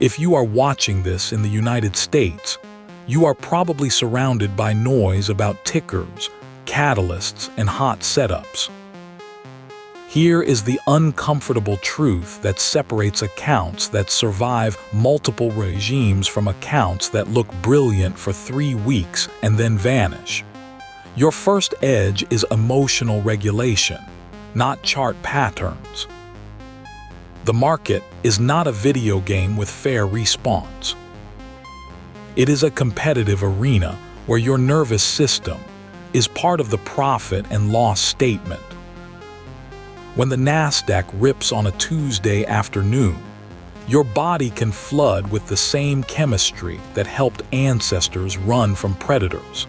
If you are watching this in the United States, you are probably surrounded by noise about tickers, catalysts, and hot setups. Here is the uncomfortable truth that separates accounts that survive multiple regimes from accounts that look brilliant for 3 weeks and then vanish. Your first edge is emotional regulation, not chart patterns. The market is not a video game with fair response. It is a competitive arena where your nervous system is part of the profit and loss statement. When the Nasdaq rips on a Tuesday afternoon, your body can flood with the same chemistry that helped ancestors run from predators.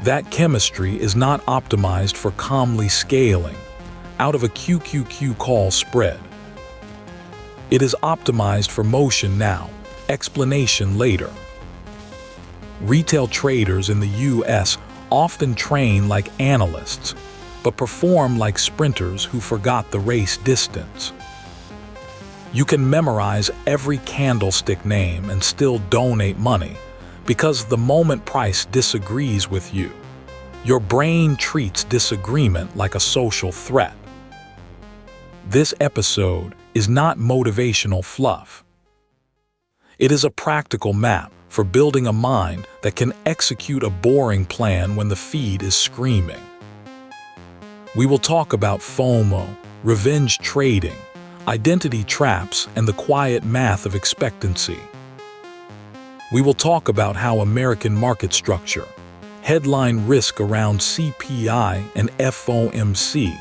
That chemistry is not optimized for calmly scaling out of a QQQ call spread. It is optimized for motion now, explanation later. Retail traders in the US often train like analysts, but perform like sprinters who forgot the race distance. You can memorize every candlestick name and still donate money because the moment price disagrees with you, your brain treats disagreement like a social threat. This episode is not motivational fluff. It is a practical map for building a mind that can execute a boring plan when the feed is screaming. We will talk about FOMO, revenge trading, identity traps, and the quiet math of expectancy. We will talk about how American market structure, headline risk around CPI and FOMC,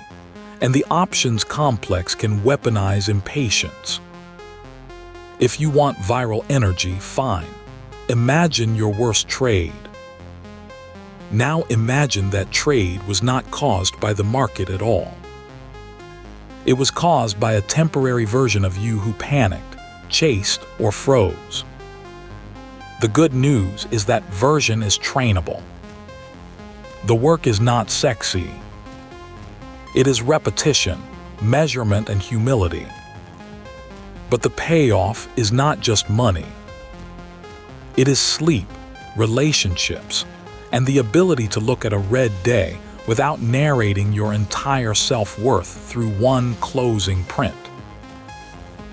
and the options complex can weaponize impatience. If you want viral energy, fine. Imagine your worst trade. Now imagine that trade was not caused by the market at all. It was caused by a temporary version of you who panicked, chased, or froze. The good news is that version is trainable. The work is not sexy. It is repetition, measurement, and humility. But the payoff is not just money. It is sleep, relationships, and the ability to look at a red day without narrating your entire self-worth through one closing print.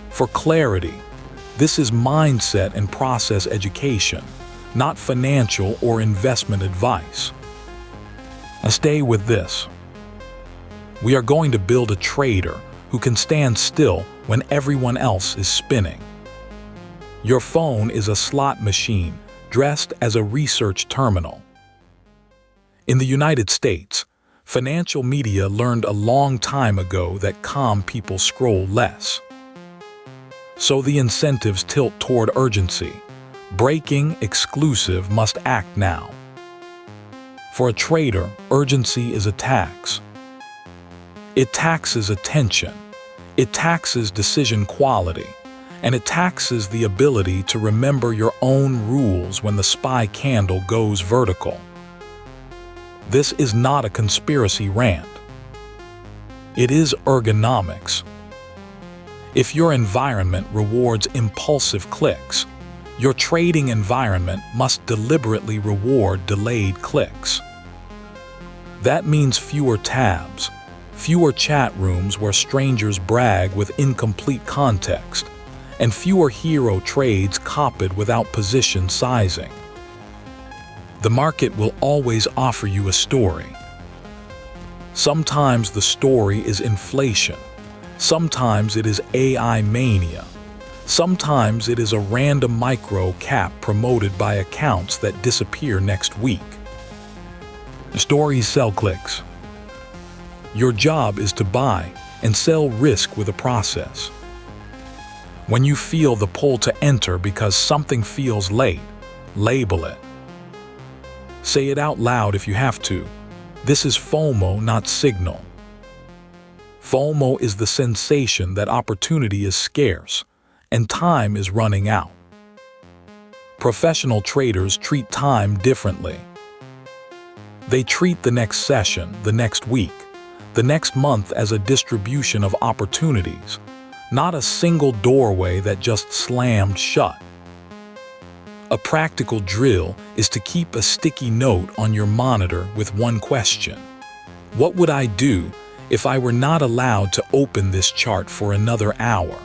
For clarity, this is mindset and process education, not financial or investment advice. Now stay with this. We are going to build a trader who can stand still when everyone else is spinning. Your phone is a slot machine dressed as a research terminal. In the United States, financial media learned a long time ago that calm people scroll less. So the incentives tilt toward urgency. Breaking, exclusive, must act now. For a trader, urgency is a tax. It taxes attention, it taxes decision quality, and it taxes the ability to remember your own rules when the SPY candle goes vertical. This is not a conspiracy rant. It is ergonomics. If your environment rewards impulsive clicks, your trading environment must deliberately reward delayed clicks. That means fewer tabs, fewer chat rooms where strangers brag with incomplete context, and fewer hero trades copied without position sizing. The market will always offer you a story. Sometimes the story is inflation. Sometimes it is AI mania. Sometimes it is a random micro cap promoted by accounts that disappear next week. Stories sell clicks. Your job is to buy and sell risk with a process. When you feel the pull to enter because something feels late, label it. Say it out loud if you have to. This is FOMO, not signal. FOMO is the sensation that opportunity is scarce and time is running out. Professional traders treat time differently. They treat the next session, the next week, the next month as a distribution of opportunities, not a single doorway that just slammed shut. A practical drill is to keep a sticky note on your monitor with one question. What would I do if I were not allowed to open this chart for another hour?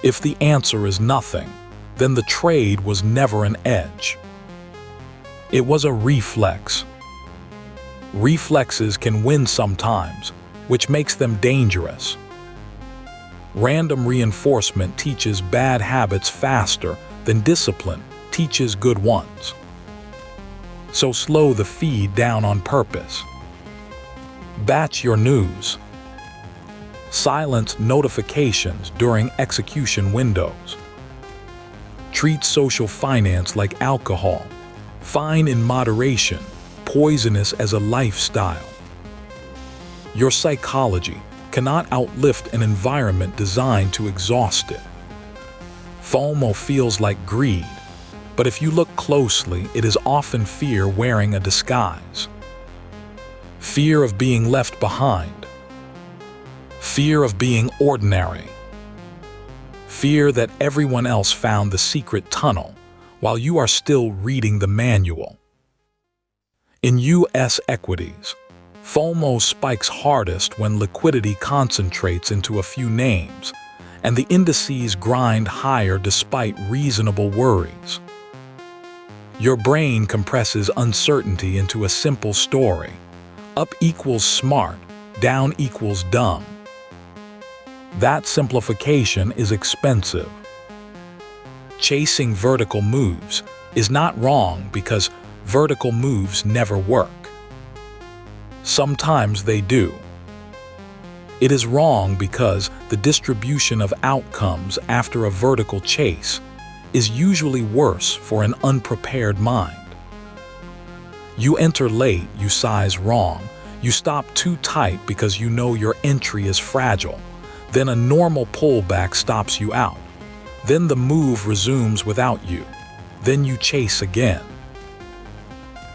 If the answer is nothing, then the trade was never an edge. It was a reflex. Reflexes can win sometimes, which makes them dangerous. Random reinforcement teaches bad habits faster than discipline teaches good ones. So slow the feed down on purpose. Batch your news. Silence notifications during execution windows. Treat social finance like alcohol. Fine in moderation, poisonous as a lifestyle. Your psychology cannot outlift an environment designed to exhaust it. FOMO feels like greed, but if you look closely, it is often fear wearing a disguise. Fear of being left behind. Fear of being ordinary. Fear that everyone else found the secret tunnel while you are still reading the manual. In U.S. equities, FOMO spikes hardest when liquidity concentrates into a few names, and the indices grind higher despite reasonable worries. Your brain compresses uncertainty into a simple story. Up equals smart, down equals dumb. That simplification is expensive. Chasing vertical moves is not wrong because vertical moves never work. Sometimes they do. It is wrong because the distribution of outcomes after a vertical chase is usually worse for an unprepared mind. You enter late, you size wrong. You stop too tight because you know your entry is fragile. Then a normal pullback stops you out. Then the move resumes without you. Then you chase again.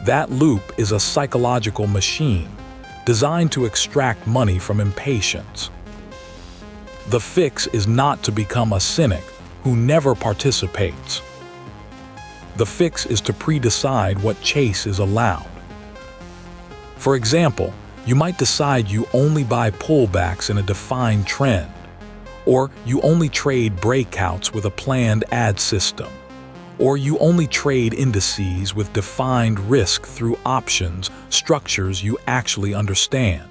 That loop is a psychological machine designed to extract money from impatience. The fix is not to become a cynic who never participates. The fix is to pre-decide what chase is allowed. For example, you might decide you only buy pullbacks in a defined trend, or you only trade breakouts with a planned ad system, or you only trade indices with defined risk through options, structures you actually understand.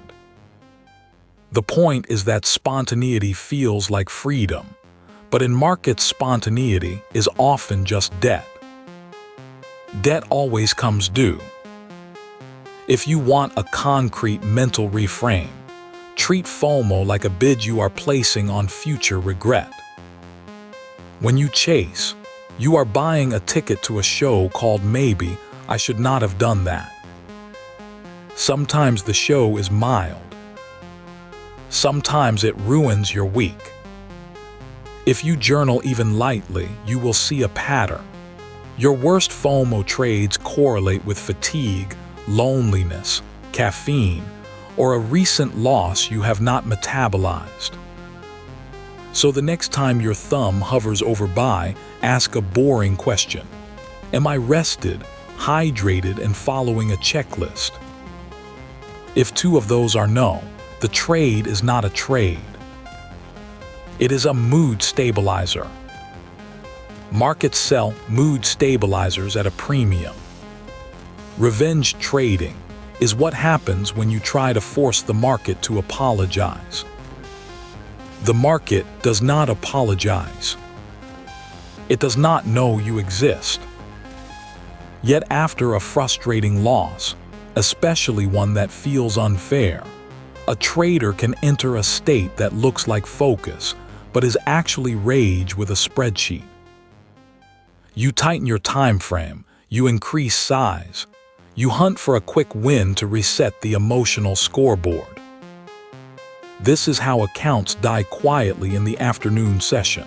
The point is that spontaneity feels like freedom, but in markets spontaneity is often just debt. Debt always comes due. If you want a concrete mental reframe, treat FOMO like a bid you are placing on future regret. When you chase, you are buying a ticket to a show called Maybe I Should Not Have Done That. Sometimes the show is mild. Sometimes it ruins your week. If you journal even lightly, you will see a pattern. Your worst FOMO trades correlate with fatigue, loneliness, caffeine, or a recent loss you have not metabolized. So the next time your thumb hovers over buy, ask a boring question. Am I rested, hydrated, and following a checklist? If two of those are no, the trade is not a trade. It is a mood stabilizer. Markets sell mood stabilizers at a premium. Revenge trading is what happens when you try to force the market to apologize. The market does not apologize. It does not know you exist. Yet after a frustrating loss, especially one that feels unfair, a trader can enter a state that looks like focus, but is actually rage with a spreadsheet. You tighten your time frame, you increase size, you hunt for a quick win to reset the emotional scoreboard. This is how accounts die quietly in the afternoon session.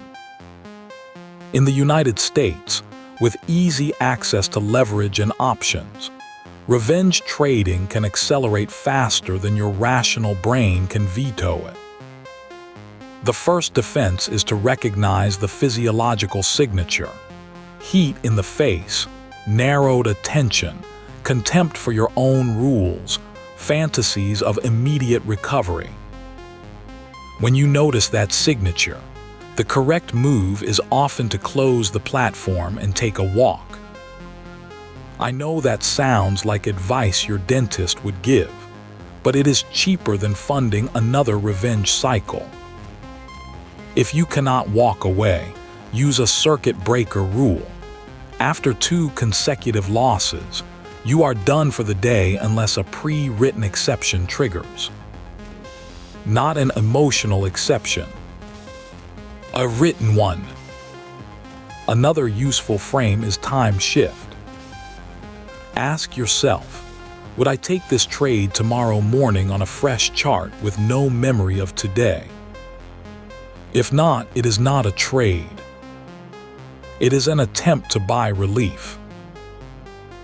In the United States, with easy access to leverage and options, revenge trading can accelerate faster than your rational brain can veto it. The first defense is to recognize the physiological signature: heat in the face, narrowed attention, contempt for your own rules, fantasies of immediate recovery. When you notice that signature, the correct move is often to close the platform and take a walk. I know that sounds like advice your dentist would give, but it is cheaper than funding another revenge cycle. If you cannot walk away, use a circuit breaker rule. After 2 consecutive losses, you are done for the day unless a pre-written exception triggers. Not an emotional exception, a written one. Another useful frame is time shift. Ask yourself, would I take this trade tomorrow morning on a fresh chart with no memory of today? If not, it is not a trade. It is an attempt to buy relief.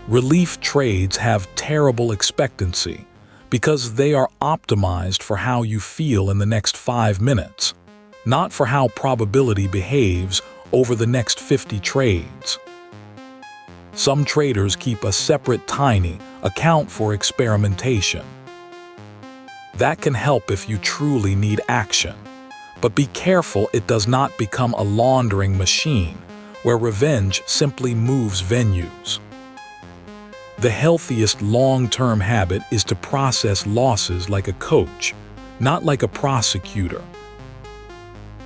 Relief trades have terrible expectancy because they are optimized for how you feel in the next 5 minutes, not for how probability behaves over the next 50 trades. Some traders keep a separate tiny account for experimentation. That can help if you truly need action, but be careful it does not become a laundering machine where revenge simply moves venues. The healthiest long-term habit is to process losses like a coach, not like a prosecutor.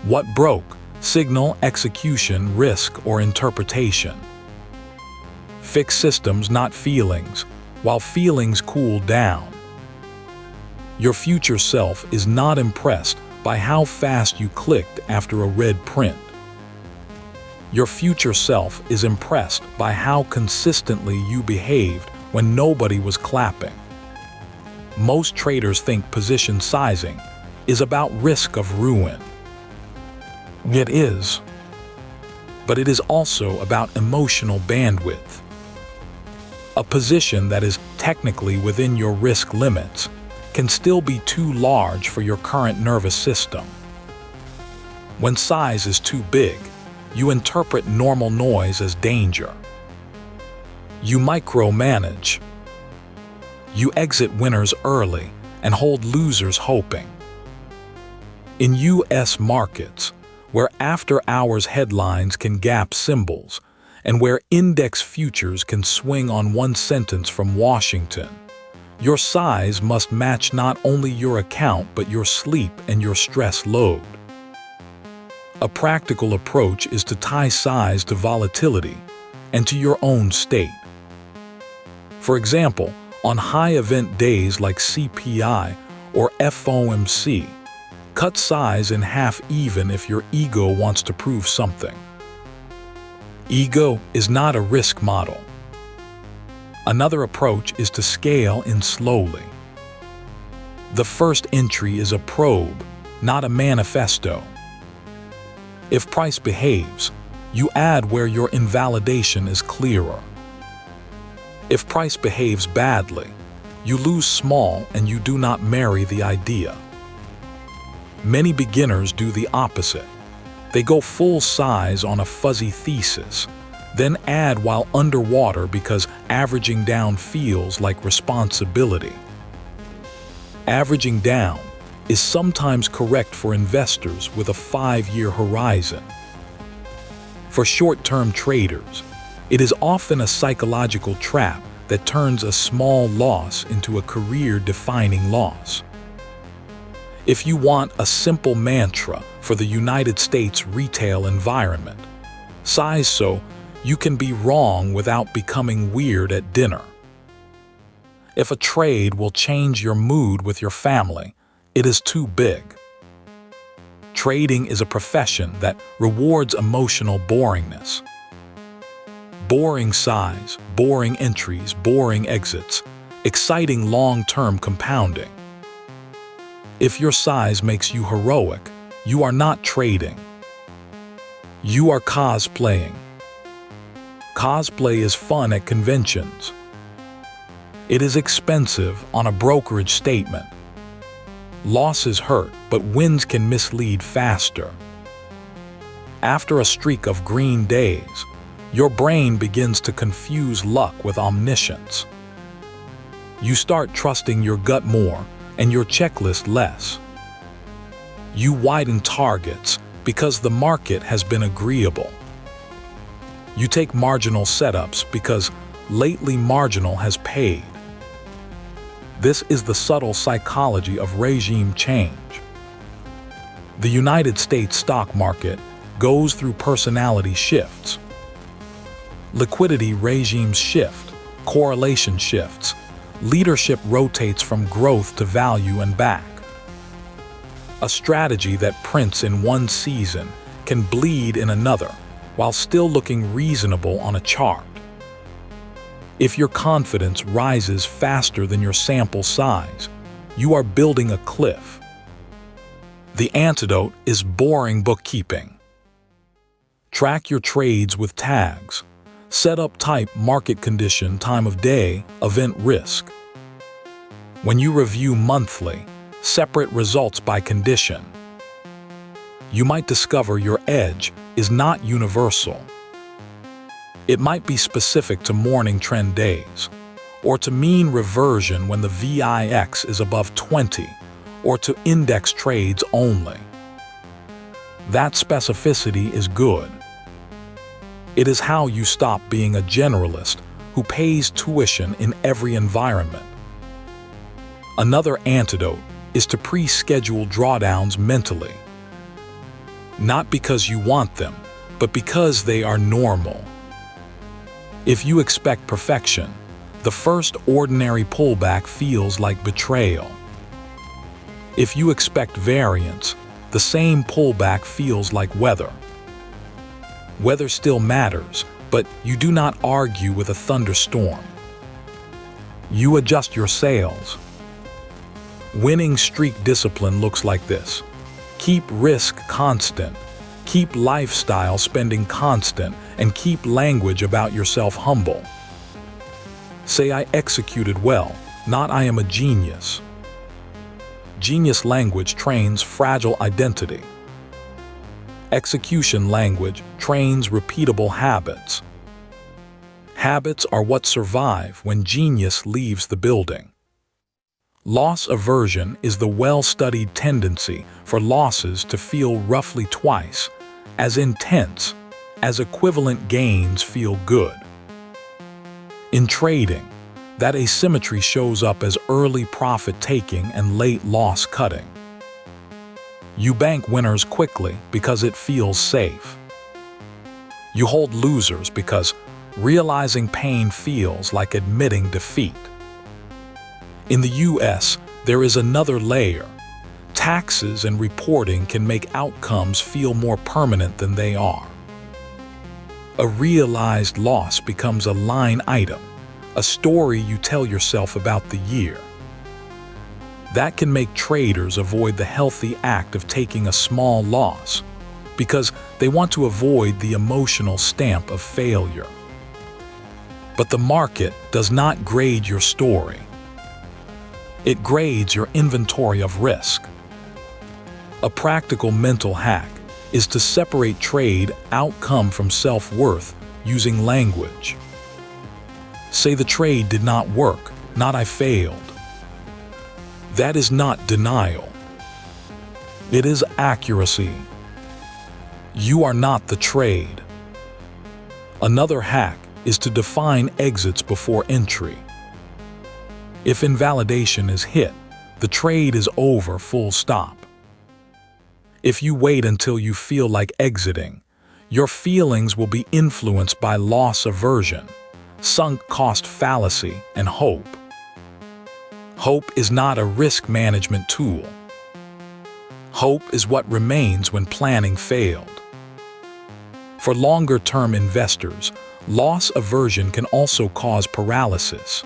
What broke? Signal, execution, risk, or interpretation. Fix systems, not feelings, while feelings cool down. Your future self is not impressed by how fast you clicked after a red print. Your future self is impressed by how consistently you behaved when nobody was clapping. Most traders think position sizing is about risk of ruin. It is, but it is also about emotional bandwidth. A position that is technically within your risk limits can still be too large for your current nervous system. When size is too big, you interpret normal noise as danger. You micromanage. You exit winners early and hold losers hoping. In U.S. markets, where after-hours headlines can gap symbols, and where index futures can swing on one sentence from Washington, your size must match not only your account but your sleep and your stress load. A practical approach is to tie size to volatility and to your own state. For example, on high-event days like CPI or FOMC, cut size in half even if your ego wants to prove something. Ego is not a risk model. Another approach is to scale in slowly. The first entry is a probe, not a manifesto. If price behaves, you add where your invalidation is clearer. If price behaves badly, you lose small and you do not marry the idea. Many beginners do the opposite. They go full size on a fuzzy thesis, then add while underwater because averaging down feels like responsibility. Averaging down is sometimes correct for investors with a 5-year horizon. For short-term traders, it is often a psychological trap that turns a small loss into a career-defining loss. If you want a simple mantra for the United States retail environment, size so you can be wrong without becoming weird at dinner. If a trade will change your mood with your family, it is too big. Trading is a profession that rewards emotional boringness. Boring size, boring entries, boring exits, exciting long-term compounding. If your size makes you heroic, you are not trading. You are cosplaying. Cosplay is fun at conventions. It is expensive on a brokerage statement. Losses hurt, but wins can mislead faster. After a streak of green days, your brain begins to confuse luck with omniscience. You start trusting your gut more and your checklist less. You widen targets because the market has been agreeable. You take marginal setups because lately marginal has paid. This is the subtle psychology of regime change. The United States stock market goes through personality shifts. Liquidity regimes shift, correlation shifts, leadership rotates from growth to value and back. A strategy that prints in one season can bleed in another while still looking reasonable on a chart. If your confidence rises faster than your sample size, you are building a cliff. The antidote is boring bookkeeping. Track your trades with tags. Setup type, market condition, time of day, event risk. When you review monthly, separate results by condition. You might discover your edge is not universal. It might be specific to morning trend days, or to mean reversion when the VIX is above 20, or to index trades only. That specificity is good. It is how you stop being a generalist who pays tuition in every environment. Another antidote is to pre-schedule drawdowns mentally. Not because you want them, but because they are normal. If you expect perfection, the first ordinary pullback feels like betrayal. If you expect variance, the same pullback feels like weather. Weather still matters, but you do not argue with a thunderstorm. You adjust your sails. Winning streak discipline looks like this. Keep risk constant. Keep lifestyle spending constant, and keep language about yourself humble. Say I executed well, not I am a genius. Genius language trains fragile identity. Execution language trains repeatable habits. Habits are what survive when genius leaves the building. Loss aversion is the well-studied tendency for losses to feel roughly twice as intense as equivalent gains feel good. In trading, that asymmetry shows up as early profit-taking and late loss-cutting. You bank winners quickly because it feels safe. You hold losers because realizing pain feels like admitting defeat. In the US, there is another layer. Taxes and reporting can make outcomes feel more permanent than they are. A realized loss becomes a line item, a story you tell yourself about the year. That can make traders avoid the healthy act of taking a small loss because they want to avoid the emotional stamp of failure. But the market does not grade your story. It grades your inventory of risk. A practical mental hack is to separate trade outcome from self-worth using language. Say the trade did not work, not I failed. That is not denial. It is accuracy. You are not the trade. Another hack is to define exits before entry. If invalidation is hit, the trade is over, full stop. If you wait until you feel like exiting, your feelings will be influenced by loss aversion, sunk cost fallacy, and hope. Hope is not a risk management tool. Hope is what remains when planning failed. For longer-term investors, loss aversion can also cause paralysis.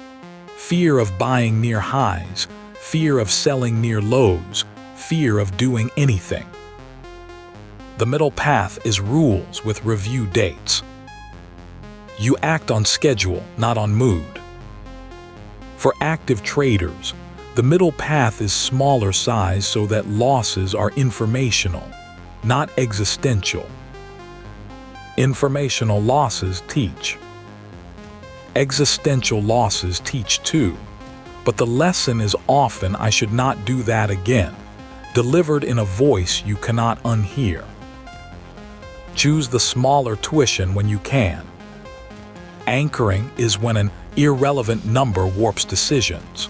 Fear of buying near highs, fear of selling near lows, fear of doing anything. The middle path is rules with review dates. You act on schedule, not on mood. For active traders, The middle path is smaller size so that losses are informational, not existential. Informational losses teach. Existential losses teach too, but the lesson is often "I should not do that again," delivered in a voice you cannot unhear. Choose the smaller tuition when you can. Anchoring is when an irrelevant number warps decisions.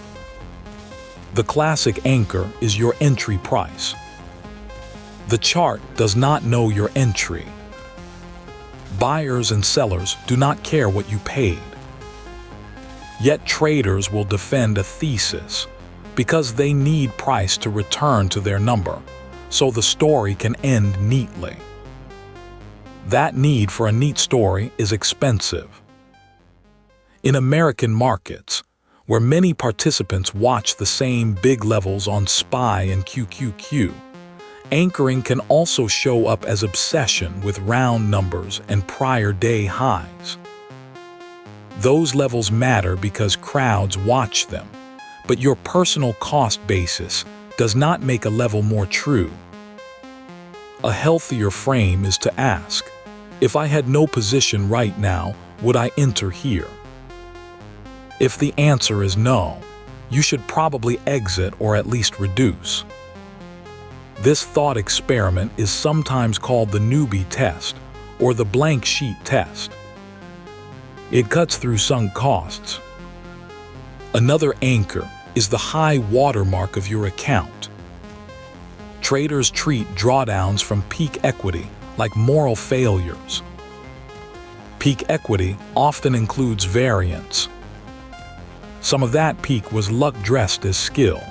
The classic anchor is your entry price. The chart does not know your entry. Buyers and sellers do not care what you paid. Yet traders will defend a thesis because they need price to return to their number, so the story can end neatly. That need for a neat story is expensive. In American markets, where many participants watch the same big levels on SPY and QQQ, anchoring can also show up as obsession with round numbers and prior day highs. Those levels matter because crowds watch them, but your personal cost basis does not make a level more true. A healthier frame is to ask, if I had no position right now, would I enter here? If the answer is no, you should probably exit or at least reduce. This thought experiment is sometimes called the newbie test or the blank sheet test. It cuts through sunk costs. Another anchor is the high watermark of your account. Traders treat drawdowns from peak equity like moral failures. Peak equity often includes variance. Some of that peak was luck dressed as skill.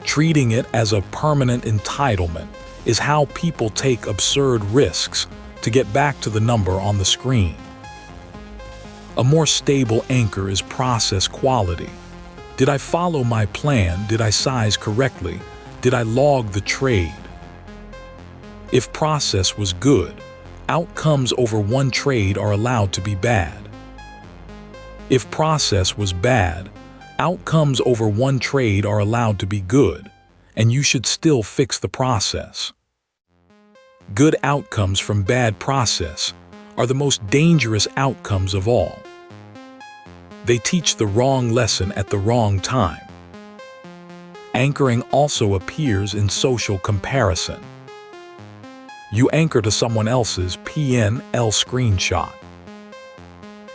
Treating it as a permanent entitlement is how people take absurd risks to get back to the number on the screen. A more stable anchor is process quality. Did I follow my plan? Did I size correctly? Did I log the trade? If process was good, outcomes over one trade are allowed to be bad. If process was bad, outcomes over one trade are allowed to be good, and you should still fix the process. Good outcomes from bad process are the most dangerous outcomes of all. They teach the wrong lesson at the wrong time. Anchoring also appears in social comparison. You anchor to someone else's P&L screenshot.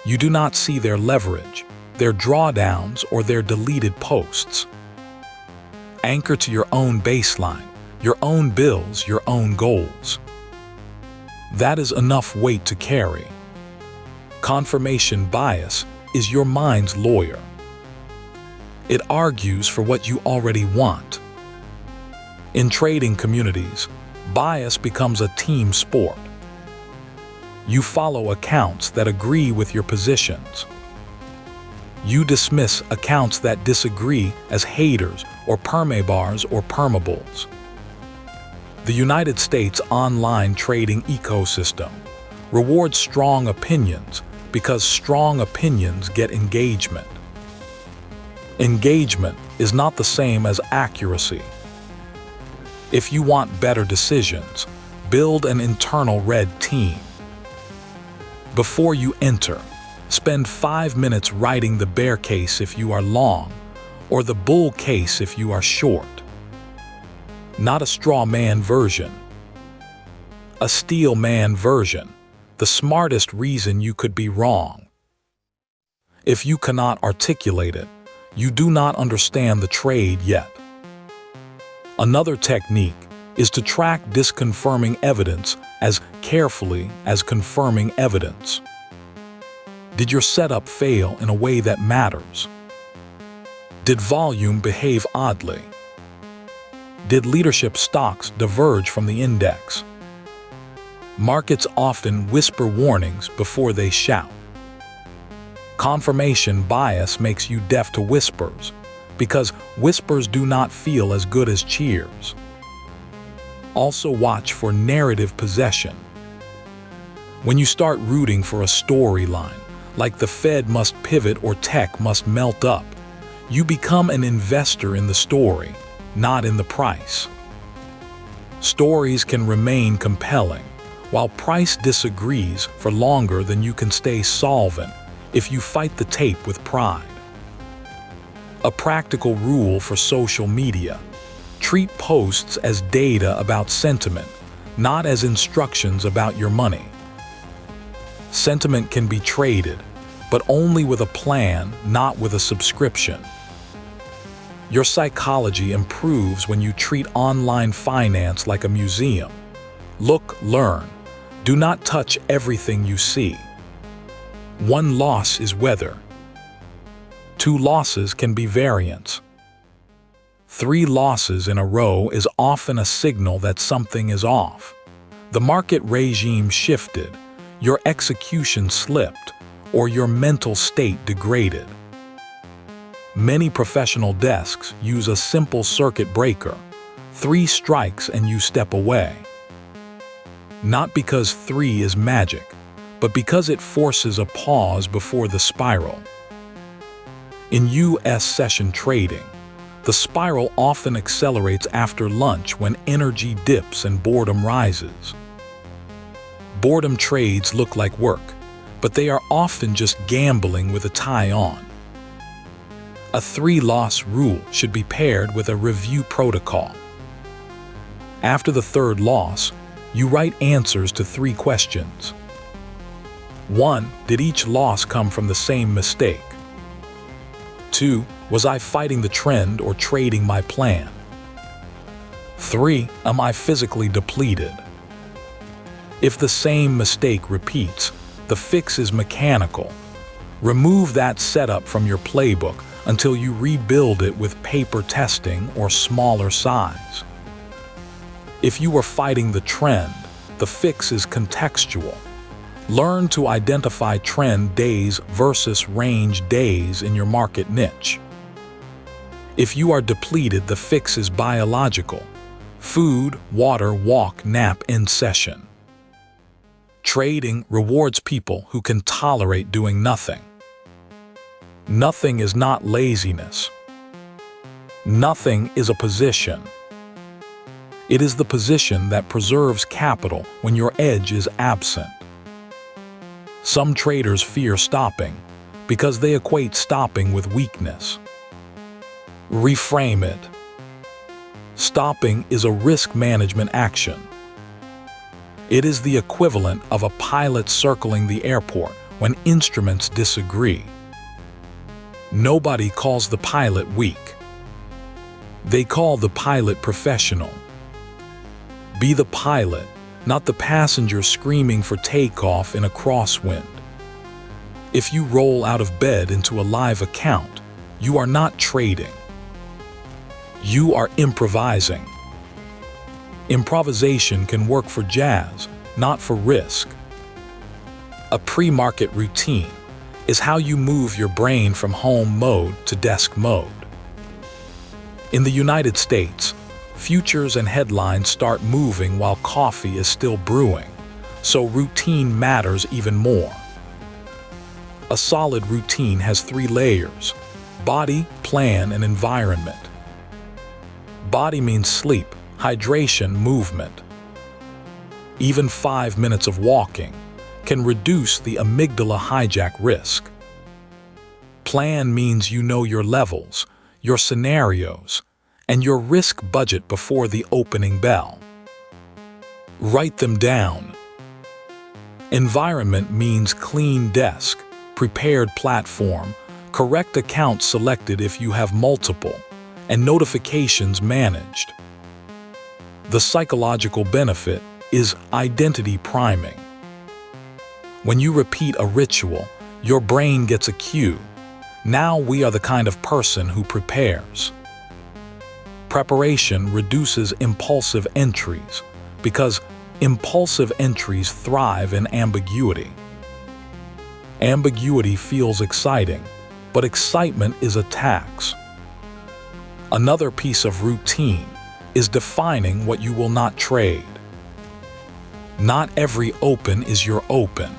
You do not see their leverage, their drawdowns, or their deleted posts. Anchor to your own baseline, your own bills, your own goals. That is enough weight to carry. Confirmation bias is your mind's lawyer. It argues for what you already want. In trading communities, bias becomes a team sport. You follow accounts that agree with your positions. You dismiss accounts that disagree as haters or permabars or permabulls. The United States online trading ecosystem rewards strong opinions because strong opinions get engagement. Engagement is not the same as accuracy. If you want better decisions, build an internal red team. Before you enter, spend 5 minutes writing the bear case if you are long, or the bull case if you are short. Not a straw man version. A steel man version, the smartest reason you could be wrong. If you cannot articulate it, you do not understand the trade yet. Another technique is to track disconfirming evidence as carefully as confirming evidence. Did your setup fail in a way that matters? Did volume behave oddly? Did leadership stocks diverge from the index? Markets often whisper warnings before they shout. Confirmation bias makes you deaf to whispers, because whispers do not feel as good as cheers. Also watch for narrative possession. When you start rooting for a storyline, like the Fed must pivot or tech must melt up, You become an investor in the story, not in the price. Stories can remain compelling, while price disagrees for longer than you can stay solvent if you fight the tape with pride. A practical rule for social media: treat posts as data about sentiment, not as instructions about your money. Sentiment can be traded, but only with a plan, not with a subscription. Your psychology improves when you treat online finance like a museum. Look, learn. Do not touch everything you see. One loss is weather. 2 losses can be variance. 3 losses in a row is often a signal that something is off. The market regime shifted, your execution slipped, or your mental state degraded. Many professional desks use a simple circuit breaker: 3 strikes and you step away. Not because 3 is magic, but because it forces a pause before the spiral. In U.S. session trading, the spiral often accelerates after lunch when energy dips and boredom rises. Boredom trades look like work, but they are often just gambling with a tie on. A 3-loss rule should be paired with a review protocol. After the 3rd loss, you write answers to 3 questions. 1. Did each loss come from the same mistake? 2. Was I fighting the trend or trading my plan? 3. Am I physically depleted? If the same mistake repeats, the fix is mechanical. Remove that setup from your playbook until you rebuild it with paper testing or smaller size. If you are fighting the trend, the fix is contextual. Learn to identify trend days versus range days in your market niche. If you are depleted, the fix is biological: food, water, walk, nap in session. Trading rewards people who can tolerate doing nothing. Nothing is not laziness. Nothing is a position. It is the position that preserves capital when your edge is absent. Some traders fear stopping because they equate stopping with weakness. Reframe it. Stopping is a risk management action. It is the equivalent of a pilot circling the airport when instruments disagree. Nobody calls the pilot weak. They call the pilot professional. Be the pilot, not the passenger screaming for takeoff in a crosswind. If you roll out of bed into a live account, you are not trading. You are improvising. Improvisation can work for jazz, not for risk. A pre-market routine is how you move your brain from home mode to desk mode. In the United States, futures and headlines start moving while coffee is still brewing, so routine matters even more. A solid routine has 3 layers: body, plan, and environment. Body means sleep, hydration, movement. Even 5 minutes of walking can reduce the amygdala hijack risk. Plan means you know your levels, your scenarios, and your risk budget before the opening bell. Write them down. Environment means clean desk, prepared platform, correct account selected if you have multiple, and notifications managed. The psychological benefit is identity priming. When you repeat a ritual, your brain gets a cue. Now we are the kind of person who prepares. Preparation reduces impulsive entries because impulsive entries thrive in ambiguity. Ambiguity feels exciting, but excitement is a tax. Another piece of routine is defining what you will not trade. Not every open is your open.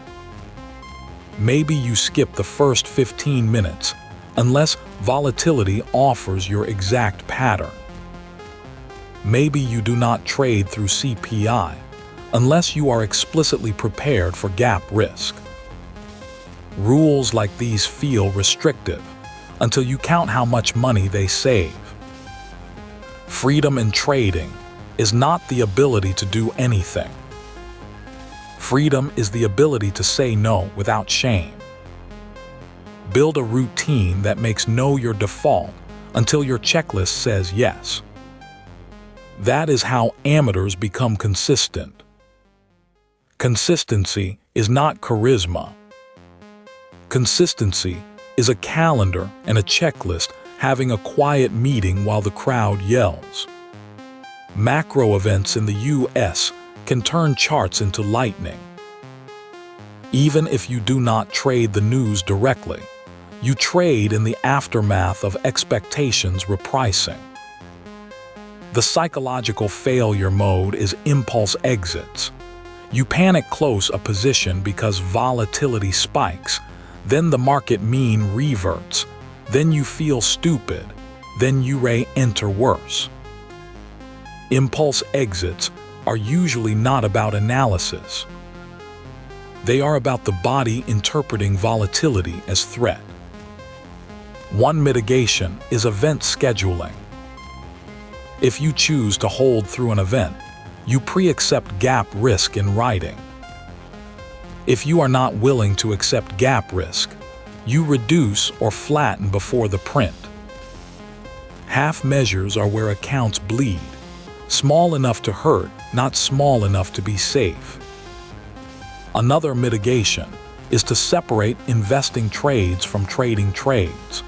Maybe you skip the first 15 minutes, unless volatility offers your exact pattern. Maybe you do not trade through CPI unless you are explicitly prepared for gap risk. Rules like these feel restrictive until you count how much money they save. Freedom in trading is not the ability to do anything. Freedom is the ability to say no without shame. Build a routine that makes no your default until your checklist says yes. That is how amateurs become consistent. Consistency is not charisma. Consistency is a calendar and a checklist having a quiet meeting while the crowd yells. Macro events in the US can turn charts into lightning. Even if you do not trade the news directly, you trade in the aftermath of expectations repricing. The psychological failure mode is impulse exits. You panic close a position because volatility spikes, then the market mean reverts, then you feel stupid, then you enter worse. Impulse exits are usually not about analysis. They are about the body interpreting volatility as threat. One mitigation is event scheduling. If you choose to hold through an event, you pre-accept gap risk in writing. If you are not willing to accept gap risk, you reduce or flatten before the print. Half measures are where accounts bleed, small enough to hurt, not small enough to be safe. Another mitigation is to separate investing trades from trading trades.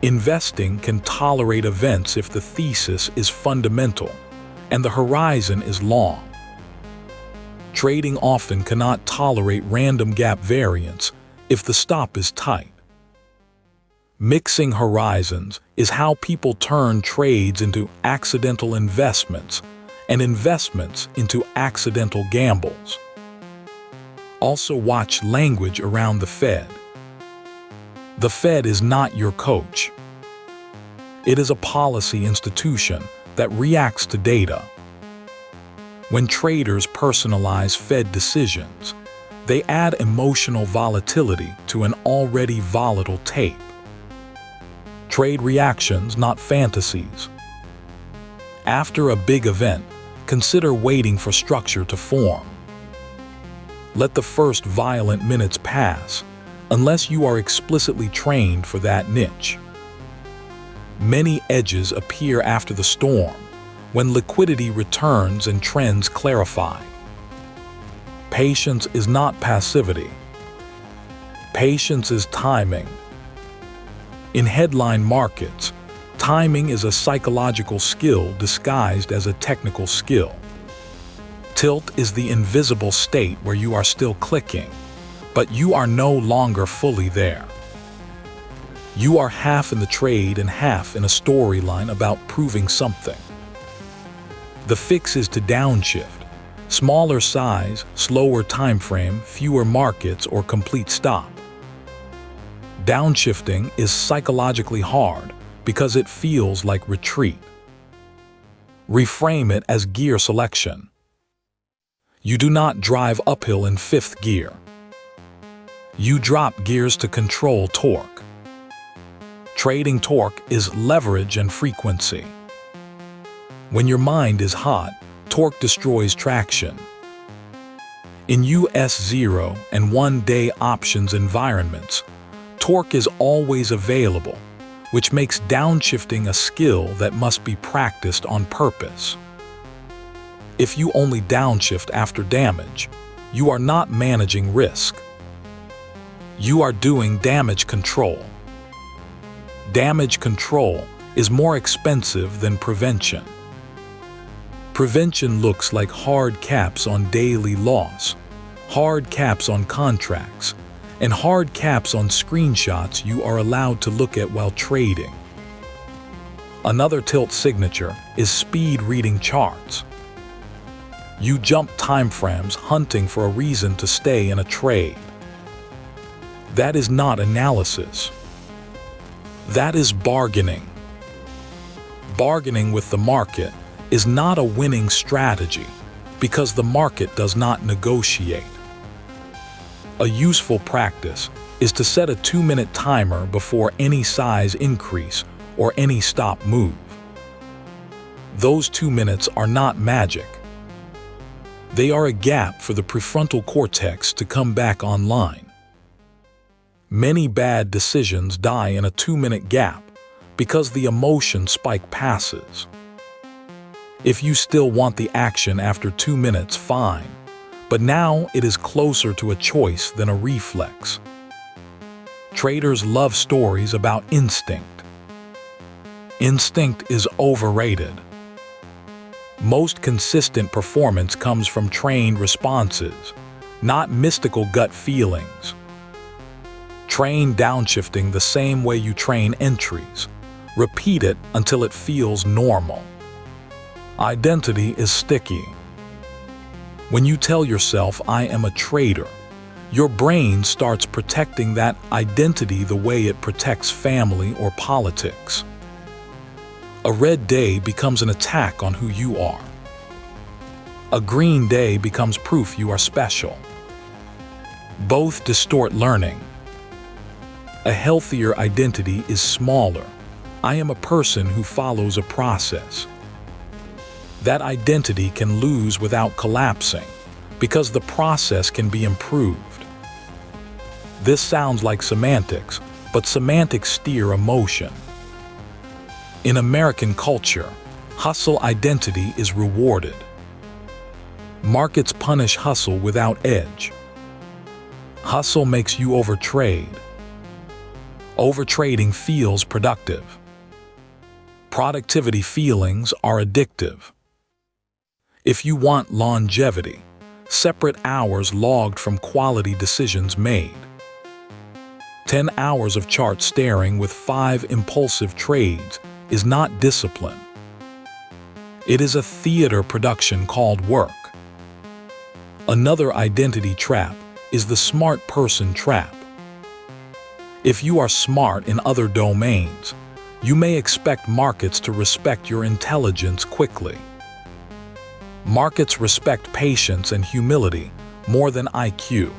Investing can tolerate events if the thesis is fundamental and the horizon is long. Trading often cannot tolerate random gap variance if the stop is tight. Mixing horizons is how people turn trades into accidental investments and investments into accidental gambles. Also watch language around the Fed. The Fed is not your coach. It is a policy institution that reacts to data. When traders personalize Fed decisions, they add emotional volatility to an already volatile tape. Trade reactions, not fantasies. After a big event, consider waiting for structure to form. Let the first violent minutes pass, unless you are explicitly trained for that niche. Many edges appear after the storm, when liquidity returns and trends clarify. Patience is not passivity. Patience is timing. In headline markets, timing is a psychological skill disguised as a technical skill. Tilt is the invisible state where you are still clicking, but you are no longer fully there. You are half in the trade and half in a storyline about proving something. The fix is to downshift. Smaller size, slower time frame, fewer markets, or complete stop. Downshifting is psychologically hard because it feels like retreat. Reframe it as gear selection. You do not drive uphill in fifth gear. You drop gears to control torque. Trading torque is leverage and frequency. When your mind is hot, torque destroys traction. In US 0 and 1-day options environments, torque is always available, which makes downshifting a skill that must be practiced on purpose. If you only downshift after damage, you are not managing risk. You are doing damage control. Damage control is more expensive than prevention. Prevention looks like hard caps on daily loss, hard caps on contracts, and hard caps on screenshots you are allowed to look at while trading. Another tilt signature is speed reading charts. You jump timeframes hunting for a reason to stay in a trade. That is not analysis. That is bargaining. Bargaining with the market is not a winning strategy because the market does not negotiate. A useful practice is to set a 2-minute timer before any size increase or any stop move. Those 2 minutes are not magic. They are a gap for the prefrontal cortex to come back online. Many bad decisions die in a 2-minute gap because the emotion spike passes. If you still want the action after 2 minutes, fine, but now it is closer to a choice than a reflex. Traders love stories about instinct. Instinct is overrated. Most consistent performance comes from trained responses, not mystical gut feelings. Train downshifting the same way you train entries. Repeat it until it feels normal. Identity is sticky. When you tell yourself, "I am a trader," your brain starts protecting that identity the way it protects family or politics. A red day becomes an attack on who you are. A green day becomes proof you are special. Both distort learning. A healthier identity is smaller. I am a person who follows a process. That identity can lose without collapsing because the process can be improved. This sounds like semantics, but semantics steer emotion. In American culture, hustle identity is rewarded. Markets punish hustle without edge. Hustle makes you overtrade. Overtrading feels productive. Productivity feelings are addictive. If you want longevity, separate hours logged from quality decisions made. 10 hours of chart staring with 5 impulsive trades is not discipline. It is a theater production called work. Another identity trap is the smart person trap. If you are smart in other domains, you may expect markets to respect your intelligence quickly. Markets respect patience and humility more than IQ.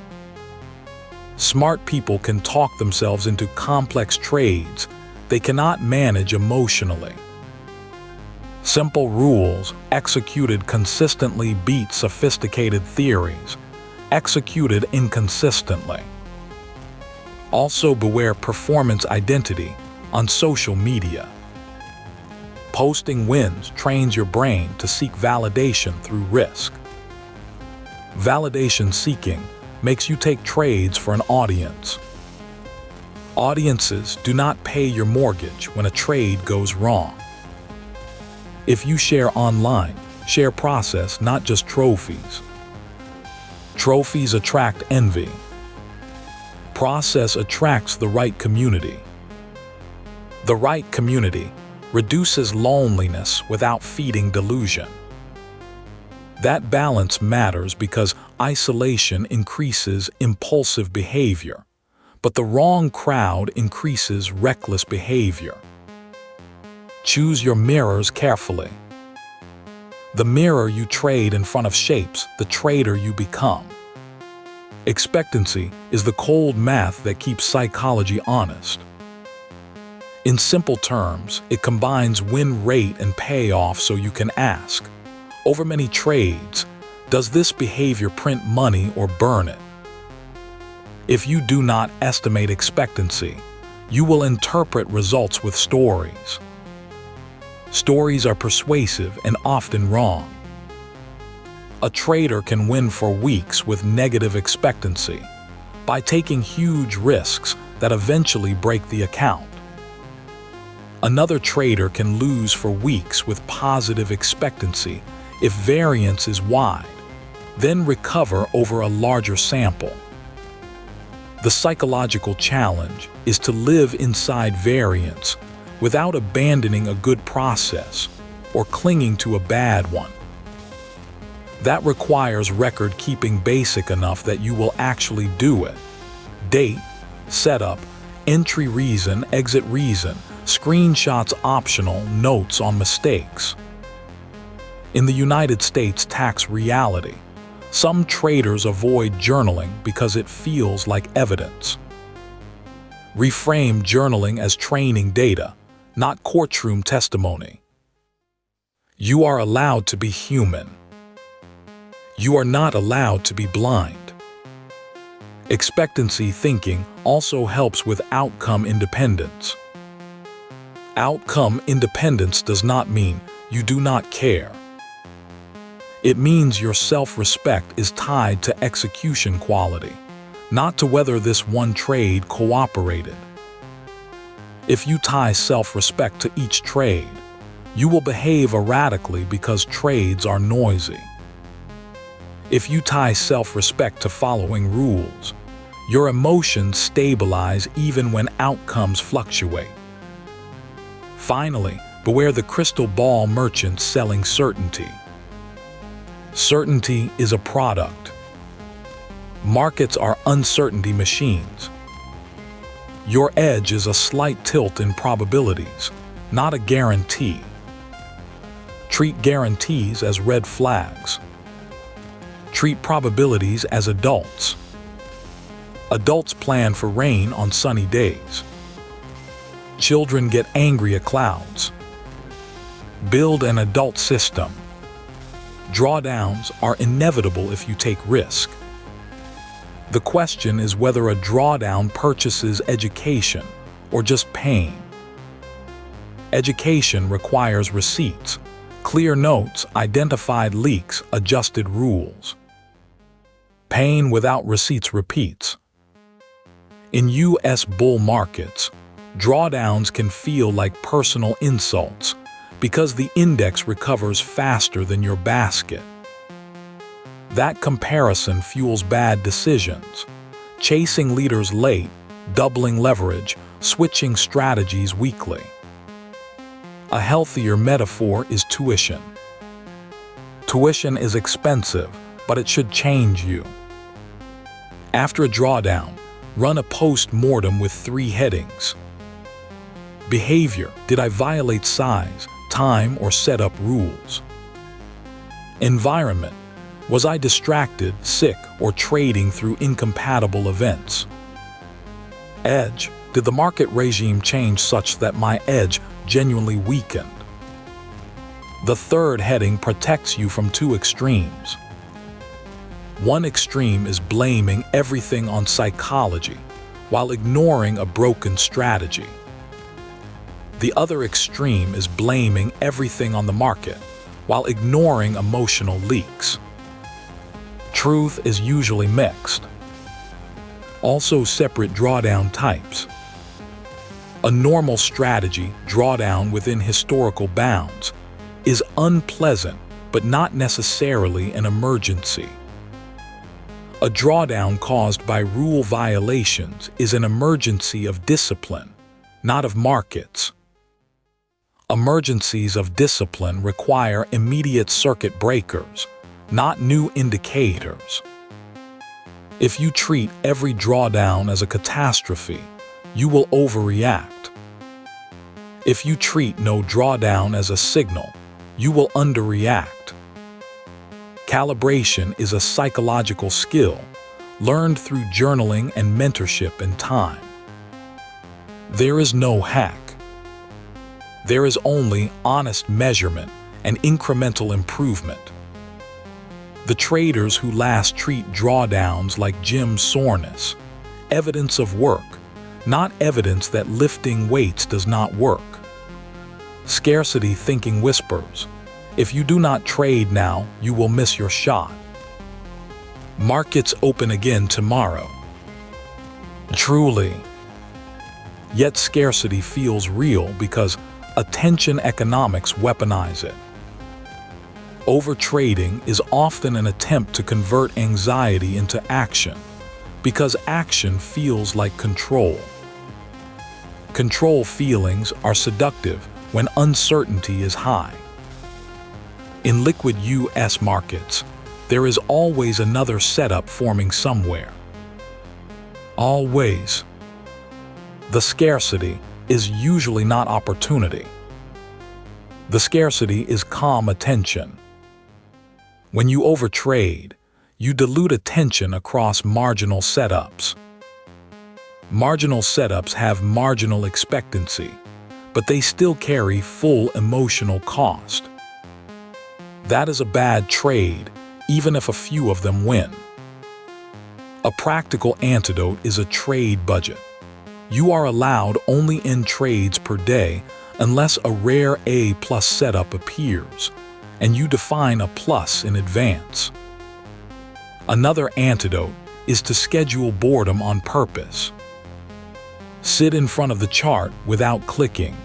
Smart people can talk themselves into complex trades they cannot manage emotionally. Simple rules executed consistently beat sophisticated theories executed inconsistently. Also beware performance identity on social media. Posting wins trains your brain to seek validation through risk. Validation seeking makes you take trades for an audience. Audiences do not pay your mortgage when a trade goes wrong. If you share online, share process, not just trophies. Trophies attract envy. Process attracts the right community. The right community reduces loneliness without feeding delusion. That balance matters because isolation increases impulsive behavior, but the wrong crowd increases reckless behavior. Choose your mirrors carefully. The mirror you trade in front of shapes the trader you become. Expectancy is the cold math that keeps psychology honest. In simple terms, it combines win rate and payoff so you can ask, over many trades, does this behavior print money or burn it? If you do not estimate expectancy, you will interpret results with stories. Stories are persuasive and often wrong. A trader can win for weeks with negative expectancy by taking huge risks that eventually break the account. Another trader can lose for weeks with positive expectancy if variance is wide, then recover over a larger sample. The psychological challenge is to live inside variance without abandoning a good process or clinging to a bad one. That requires record keeping basic enough that you will actually do it. Date, setup, Entry reason, exit reason, screenshots optional, notes on mistakes. In the United States tax reality, some traders avoid journaling because it feels like evidence. Reframe journaling as training data, not courtroom testimony. You are allowed to be human. You are not allowed to be blind. Expectancy thinking also helps with outcome independence. Outcome independence does not mean you do not care. It means your self-respect is tied to execution quality, not to whether this one trade cooperated. If you tie self-respect to each trade, you will behave erratically because trades are noisy. If you tie self-respect to following rules, your emotions stabilize even when outcomes fluctuate. Finally, beware the crystal ball merchants selling certainty. Certainty is a product. Markets are uncertainty machines. Your edge is a slight tilt in probabilities, not a guarantee. Treat guarantees as red flags. Treat probabilities as adults. Adults plan for rain on sunny days. Children get angry at clouds. Build an adult system. Drawdowns are inevitable if you take risk. The question is whether a drawdown purchases education or just pain. Education requires receipts, clear notes, identified leaks, adjusted rules. Pain without receipts repeats. In U.S. bull markets, drawdowns can feel like personal insults because the index recovers faster than your basket. That comparison fuels bad decisions, chasing leaders late, doubling leverage, switching strategies weekly. A healthier metaphor is tuition. Tuition is expensive, but it should change you. After a drawdown, run a post-mortem with 3 headings. Behavior: did I violate size, time, or setup rules? Environment: was I distracted, sick, or trading through incompatible events? Edge: did the market regime change such that my edge genuinely weakened? The third heading protects you from 2 extremes. One extreme is blaming everything on psychology while ignoring a broken strategy. The other extreme is blaming everything on the market while ignoring emotional leaks. Truth is usually mixed. Also, separate drawdown types. A normal strategy, drawdown within historical bounds, is unpleasant but not necessarily an emergency. A drawdown caused by rule violations is an emergency of discipline, not of markets. Emergencies of discipline require immediate circuit breakers, not new indicators. If you treat every drawdown as a catastrophe, you will overreact. If you treat no drawdown as a signal, you will underreact. Calibration is a psychological skill learned through journaling and mentorship in time. There is no hack. There is only honest measurement and incremental improvement. The traders who last treat drawdowns like gym soreness, evidence of work, not evidence that lifting weights does not work. Scarcity thinking whispers, if you do not trade now, you will miss your shot. Markets open again tomorrow. Truly. Yet scarcity feels real because attention economics weaponize it. Overtrading is often an attempt to convert anxiety into action, because action feels like control. Control feelings are seductive when uncertainty is high. In liquid U.S. markets, there is always another setup forming somewhere. Always. The scarcity is usually not opportunity. The scarcity is calm attention. When you overtrade, you dilute attention across marginal setups. Marginal setups have marginal expectancy, but they still carry full emotional cost. That is a bad trade, even if a few of them win. A practical antidote is a trade budget. You are allowed only in trades per day unless a rare A+ setup appears, and you define a plus in advance. Another antidote is to schedule boredom on purpose. Sit in front of the chart without clicking.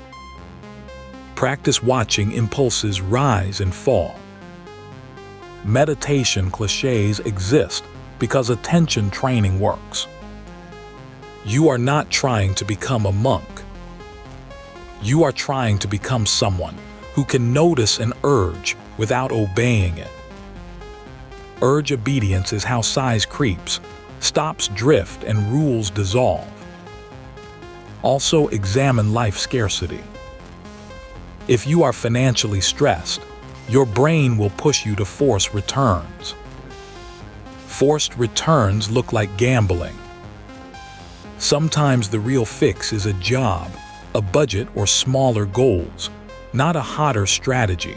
Practice watching impulses rise and fall. Meditation cliches exist because attention training works. You are not trying to become a monk. You are trying to become someone who can notice an urge without obeying it. Urge obedience is how size creeps, stops drift, and rules dissolve. Also, examine life scarcity. If you are financially stressed, your brain will push you to force returns. Forced returns look like gambling. Sometimes the real fix is a job, a budget, or smaller goals, not a hotter strategy.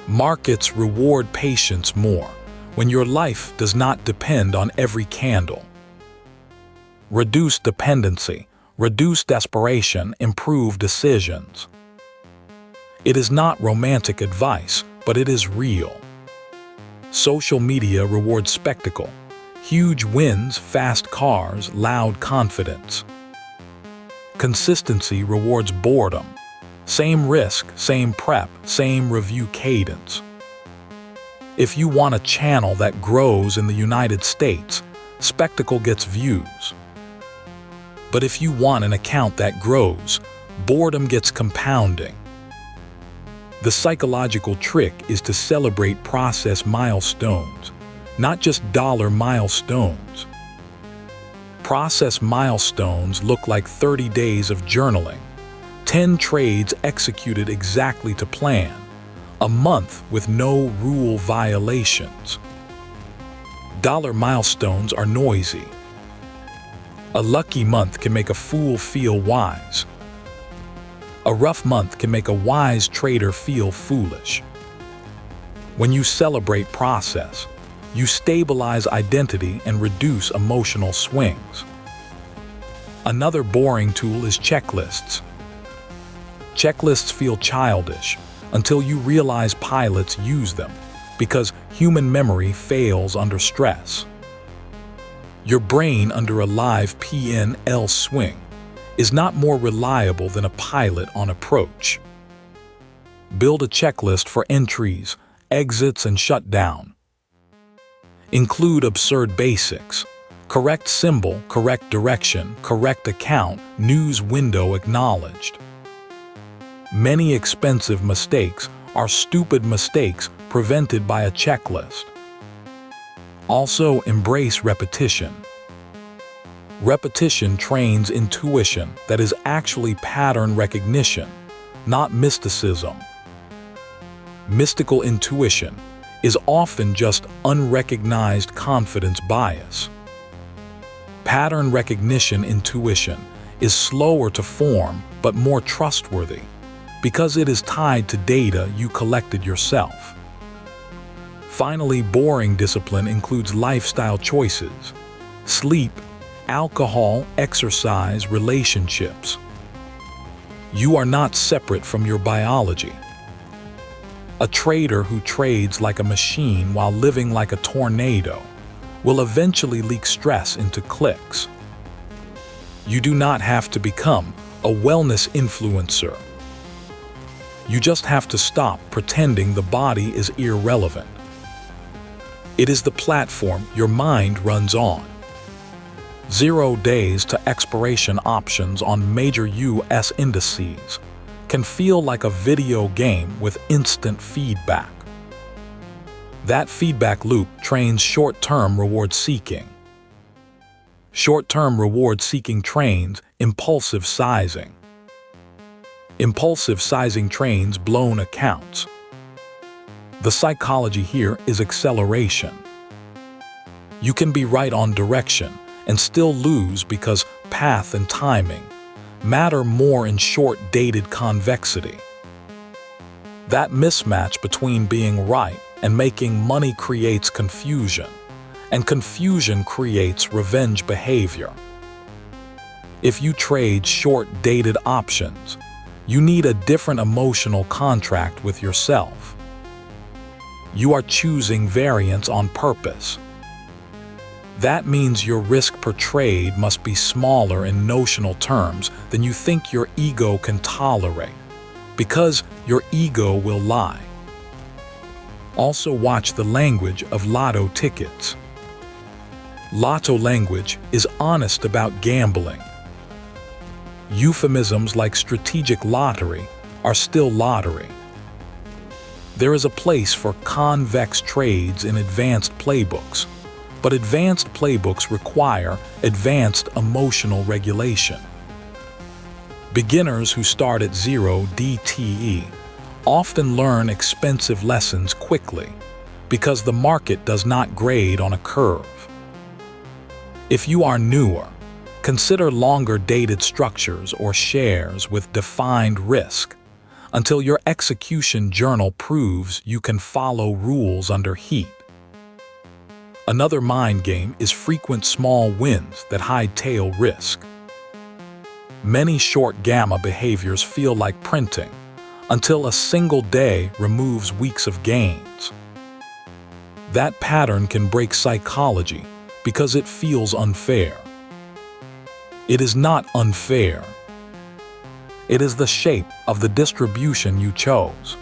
Markets reward patience more when your life does not depend on every candle. Reduce dependency, reduce desperation, improve decisions. It is not romantic advice, but it is real. Social media rewards spectacle. Huge wins, fast cars, loud confidence. Consistency rewards boredom. Same risk, same prep, same review cadence. If you want a channel that grows in the United States, spectacle gets views. But if you want an account that grows, boredom gets compounding. The psychological trick is to celebrate process milestones, not just dollar milestones. Process milestones look like 30 days of journaling, 10 trades executed exactly to plan, a month with no rule violations. Dollar milestones are noisy. A lucky month can make a fool feel wise. A rough month can make a wise trader feel foolish. When you celebrate process, you stabilize identity and reduce emotional swings. Another boring tool is checklists. Checklists feel childish until you realize pilots use them, because human memory fails under stress. Your brain under a live PNL swing is not more reliable than a pilot on approach. Build a checklist for entries, exits, and shutdown. Include absurd basics: correct symbol, correct direction, correct account, news window acknowledged. Many expensive mistakes are stupid mistakes prevented by a checklist. Also, embrace repetition. Repetition trains intuition that is actually pattern recognition, not mysticism. Mystical intuition is often just unrecognized confidence bias. Pattern recognition intuition is slower to form but more trustworthy because it is tied to data you collected yourself. Finally, boring discipline includes lifestyle choices: sleep, alcohol, exercise, relationships. You are not separate from your biology. A trader who trades like a machine while living like a tornado will eventually leak stress into clicks. You do not have to become a wellness influencer. You just have to stop pretending the body is irrelevant. It is the platform your mind runs on. 0 days to expiration options on major US indices can feel like a video game with instant feedback. That feedback loop trains short-term reward seeking. Short-term reward-seeking trains, impulsive sizing. Impulsive sizing trains, blown accounts. The psychology here is acceleration. You can be right on direction and still lose because path and timing matter more in short-dated convexity. That mismatch between being right and making money creates confusion, and confusion creates revenge behavior. If you trade short-dated options, you need a different emotional contract with yourself. You are choosing variance on purpose. That means your risk per trade must be smaller in notional terms than you think your ego can tolerate, because your ego will lie. Also watch the language of lotto tickets. Lotto language is honest about gambling. Euphemisms like strategic lottery are still lottery. There is a place for convex trades in advanced playbooks, but advanced playbooks require advanced emotional regulation. Beginners who start at 0 DTE often learn expensive lessons quickly because the market does not grade on a curve. If you are newer, consider longer-dated structures or shares with defined risk until your execution journal proves you can follow rules under heat. Another mind game is frequent small wins that hide tail risk. Many short gamma behaviors feel like printing until a single day removes weeks of gains. That pattern can break psychology because it feels unfair. It is not unfair. It is the shape of the distribution you chose.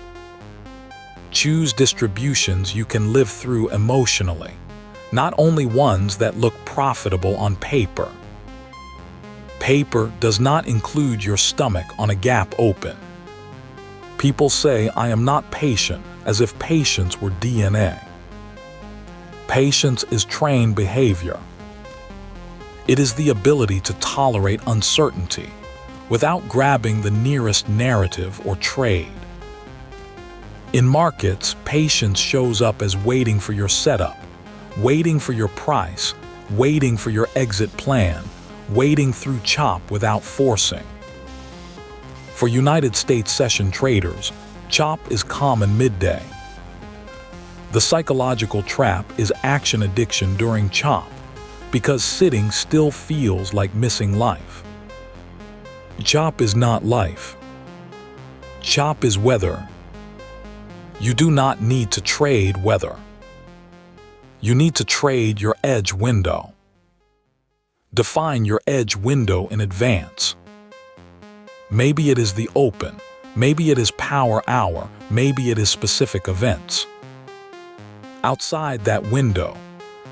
Choose distributions you can live through emotionally, not only ones that look profitable on paper. Paper does not include your stomach on a gap open. People say I am not patient as if patience were DNA. Patience is trained behavior. It is the ability to tolerate uncertainty without grabbing the nearest narrative or trade. In markets, patience shows up as waiting for your setup, waiting for your price, waiting for your exit plan, waiting through chop without forcing. For United States session traders, chop is common midday. The psychological trap is action addiction during chop, because sitting still feels like missing life. Chop is not life. Chop is weather. You do not need to trade weather. You need to trade your edge window. Define your edge window in advance. Maybe it is the open, maybe it is power hour, maybe it is specific events. Outside that window,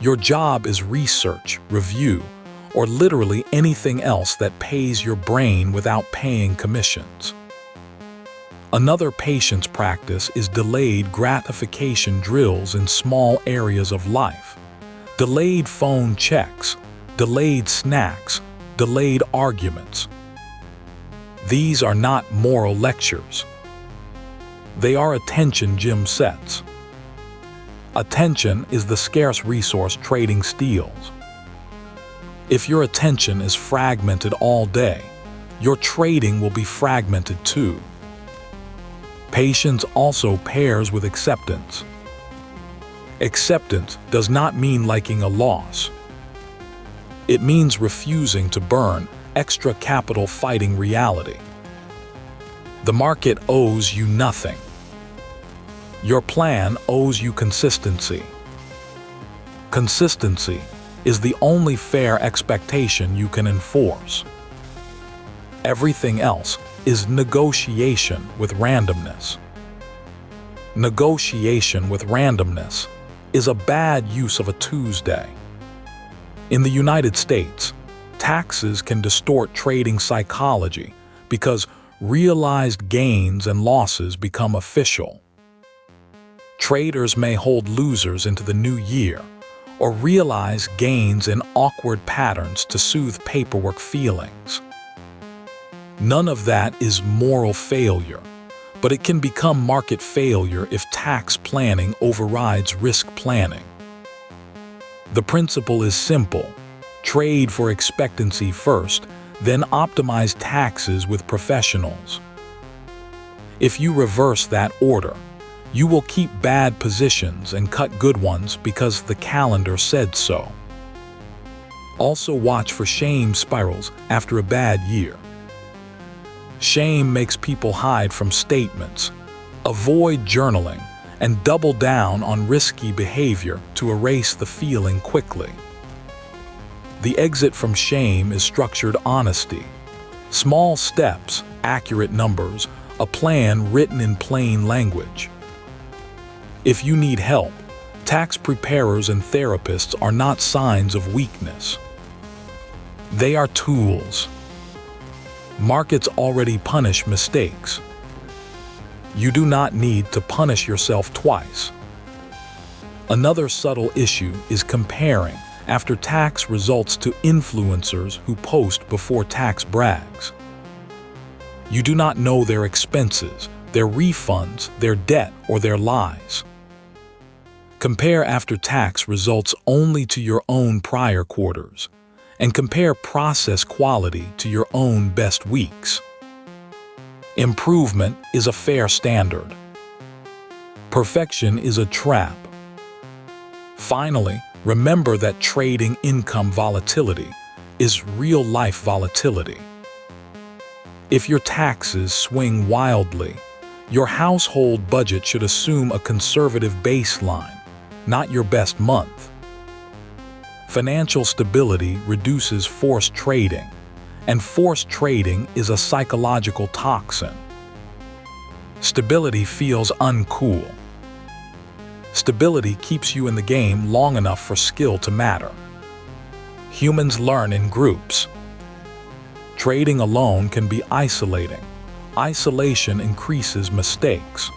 your job is research, review, or literally anything else that pays your brain without paying commissions. Another patience practice is delayed gratification drills in small areas of life. Delayed phone checks, delayed snacks, delayed arguments. These are not moral lectures. They are attention gym sets. Attention is the scarce resource trading steals. If your attention is fragmented all day, your trading will be fragmented too. Patience also pairs with acceptance. Acceptance does not mean liking a loss. It means refusing to burn extra capital fighting reality. The market owes you nothing. Your plan owes you consistency. Consistency is the only fair expectation you can enforce. Everything else is negotiation with randomness. Negotiation with randomness is a bad use of a Tuesday. In the United States, taxes can distort trading psychology because realized gains and losses become official. Traders may hold losers into the new year or realize gains in awkward patterns to soothe paperwork feelings. None of that is moral failure, but it can become market failure if tax planning overrides risk planning. The principle is simple: trade for expectancy first, then optimize taxes with professionals. If you reverse that order, you will keep bad positions and cut good ones because the calendar said so. Also watch for shame spirals after a bad year. Shame makes people hide from statements, avoid journaling, and double down on risky behavior to erase the feeling quickly. The exit from shame is structured honesty. Small steps, accurate numbers, a plan written in plain language. If you need help, tax preparers and therapists are not signs of weakness. They are tools. Markets already punish mistakes. You do not need to punish yourself twice. Another subtle issue is comparing after-tax results to influencers who post before-tax brags. You do not know their expenses, their refunds, their debt, or their lies. Compare after-tax results only to your own prior quarters, and compare process quality to your own best weeks. Improvement is a fair standard. Perfection is a trap. Finally, remember that trading income volatility is real-life volatility. If your taxes swing wildly, your household budget should assume a conservative baseline, not your best month. Financial stability reduces forced trading, and forced trading is a psychological toxin. Stability feels uncool. Stability keeps you in the game long enough for skill to matter. Humans learn in groups. Trading alone can be isolating. Isolation increases mistakes.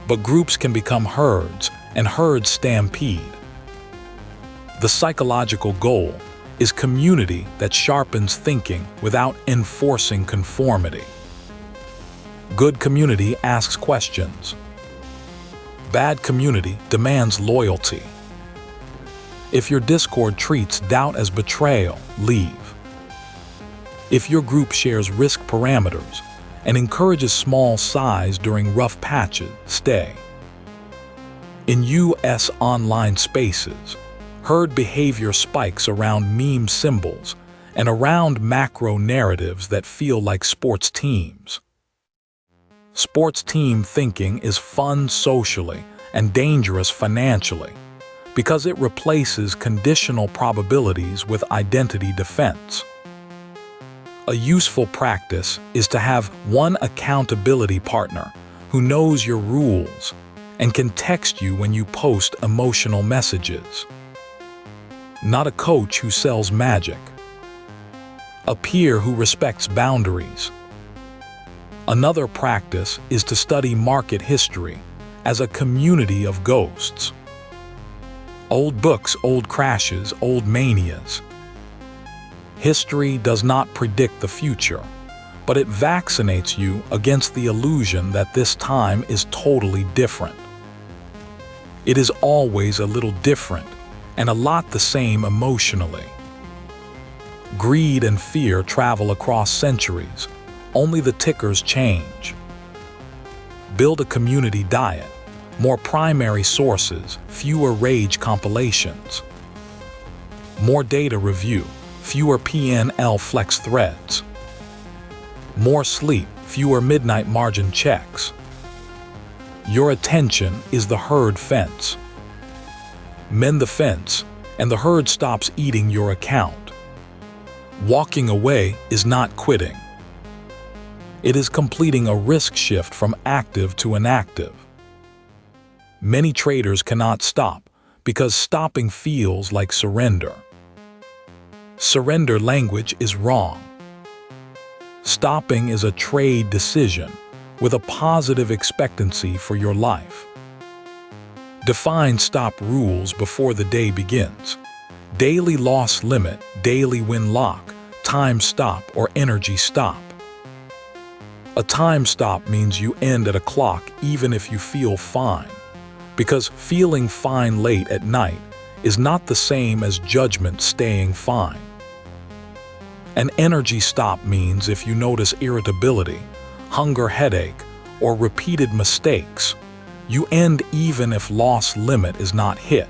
But groups can become herds, and herds stampede. The psychological goal is community that sharpens thinking without enforcing conformity. Good community asks questions. Bad community demands loyalty. If your Discord treats doubt as betrayal, leave. If your group shares risk parameters and encourages small size during rough patches, stay. In US online spaces, herd behavior spikes around meme symbols and around macro narratives that feel like sports teams. Sports team thinking is fun socially and dangerous financially because it replaces conditional probabilities with identity defense. A useful practice is to have one accountability partner who knows your rules and can text you when you post emotional messages. Not a coach who sells magic. A peer who respects boundaries. Another practice is to study market history as a community of ghosts. Old books, old crashes, old manias. History does not predict the future, but it vaccinates you against the illusion that this time is totally different. It is always a little different and a lot the same emotionally. Greed and fear travel across centuries. Only the tickers change. Build a community diet, more primary sources, fewer rage compilations. More data review, fewer PNL flex threads. More sleep, fewer midnight margin checks. Your attention is the herd fence. Mend the fence, and the herd stops eating your account. Walking away is not quitting. It is completing a risk shift from active to inactive. Many traders cannot stop because stopping feels like surrender. Surrender language is wrong. Stopping is a trade decision with a positive expectancy for your life. Define stop rules before the day begins. Daily loss limit, daily win lock, time stop or energy stop. A time stop means you end at a clock even if you feel fine, because feeling fine late at night is not the same as judgment staying fine. An energy stop means if you notice irritability, hunger, headache, or repeated mistakes, you end even if loss limit is not hit.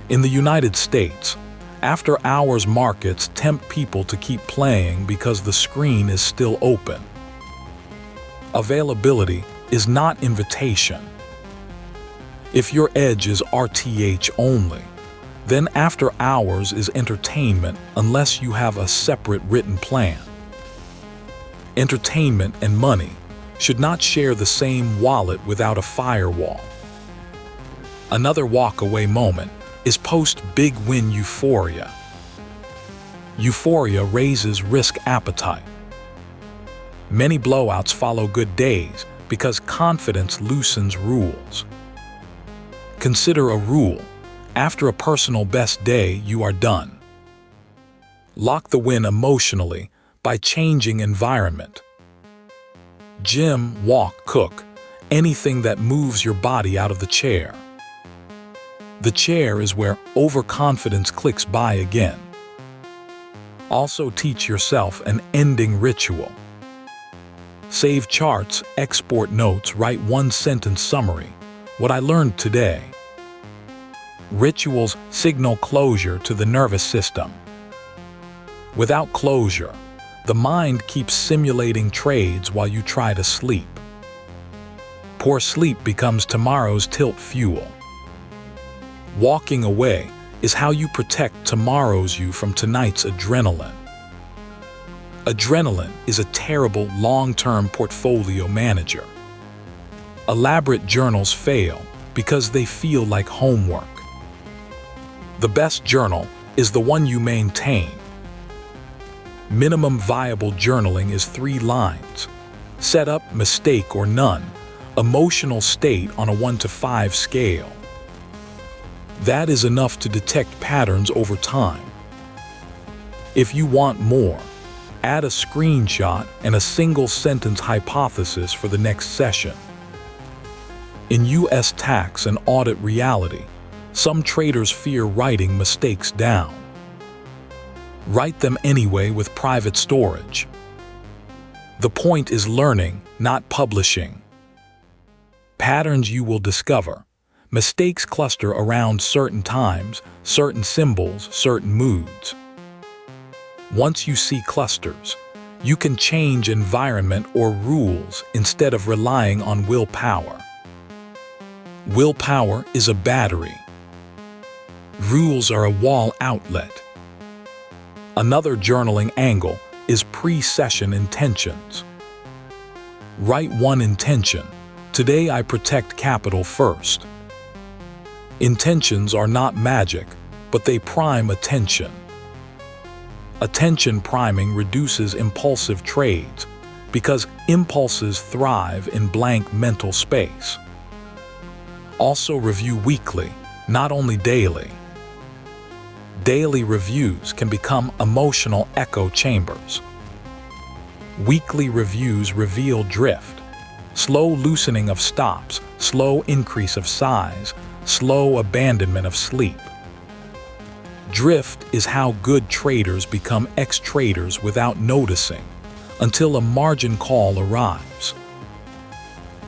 In the United States, after-hours markets tempt people to keep playing because the screen is still open. Availability is not invitation. If your edge is RTH only, then after hours is entertainment unless you have a separate written plan. Entertainment and money should not share the same wallet without a firewall. Another walk-away moment is post-big win euphoria. Euphoria raises risk appetite. Many blowouts follow good days because confidence loosens rules. Consider a rule. After a personal best day, you are done. Lock the win emotionally by changing environment. Gym, walk, cook, anything that moves your body out of the chair. The chair is where overconfidence clicks by again. Also teach yourself an ending ritual. Save charts, export notes, write one-sentence summary. What I learned today. Rituals signal closure to the nervous system. Without closure, the mind keeps simulating trades while you try to sleep. Poor sleep becomes tomorrow's tilt fuel. Walking away is how you protect tomorrow's you from tonight's adrenaline. Adrenaline is a terrible long-term portfolio manager. Elaborate journals fail because they feel like homework. The best journal is the one you maintain. Minimum viable journaling is 3 lines. Setup, mistake or none. Emotional state on a 1 to 5 scale. That is enough to detect patterns over time. If you want more, add a screenshot and a single-sentence hypothesis for the next session. In U.S. tax and audit reality, some traders fear writing mistakes down. Write them anyway with private storage. The point is learning, not publishing. Patterns you will discover. Mistakes cluster around certain times, certain symbols, certain moods. Once you see clusters, you can change environment or rules instead of relying on willpower. Willpower is a battery. Rules are a wall outlet. Another journaling angle is pre-session intentions. Write one intention. Today I protect capital first. Intentions are not magic, but they prime attention. Attention priming reduces impulsive trades because impulses thrive in blank mental space. Also review weekly, not only daily. Daily reviews can become emotional echo chambers. Weekly reviews reveal drift, slow loosening of stops, slow increase of size, slow abandonment of sleep. Drift is how good traders become ex-traders without noticing, until a margin call arrives.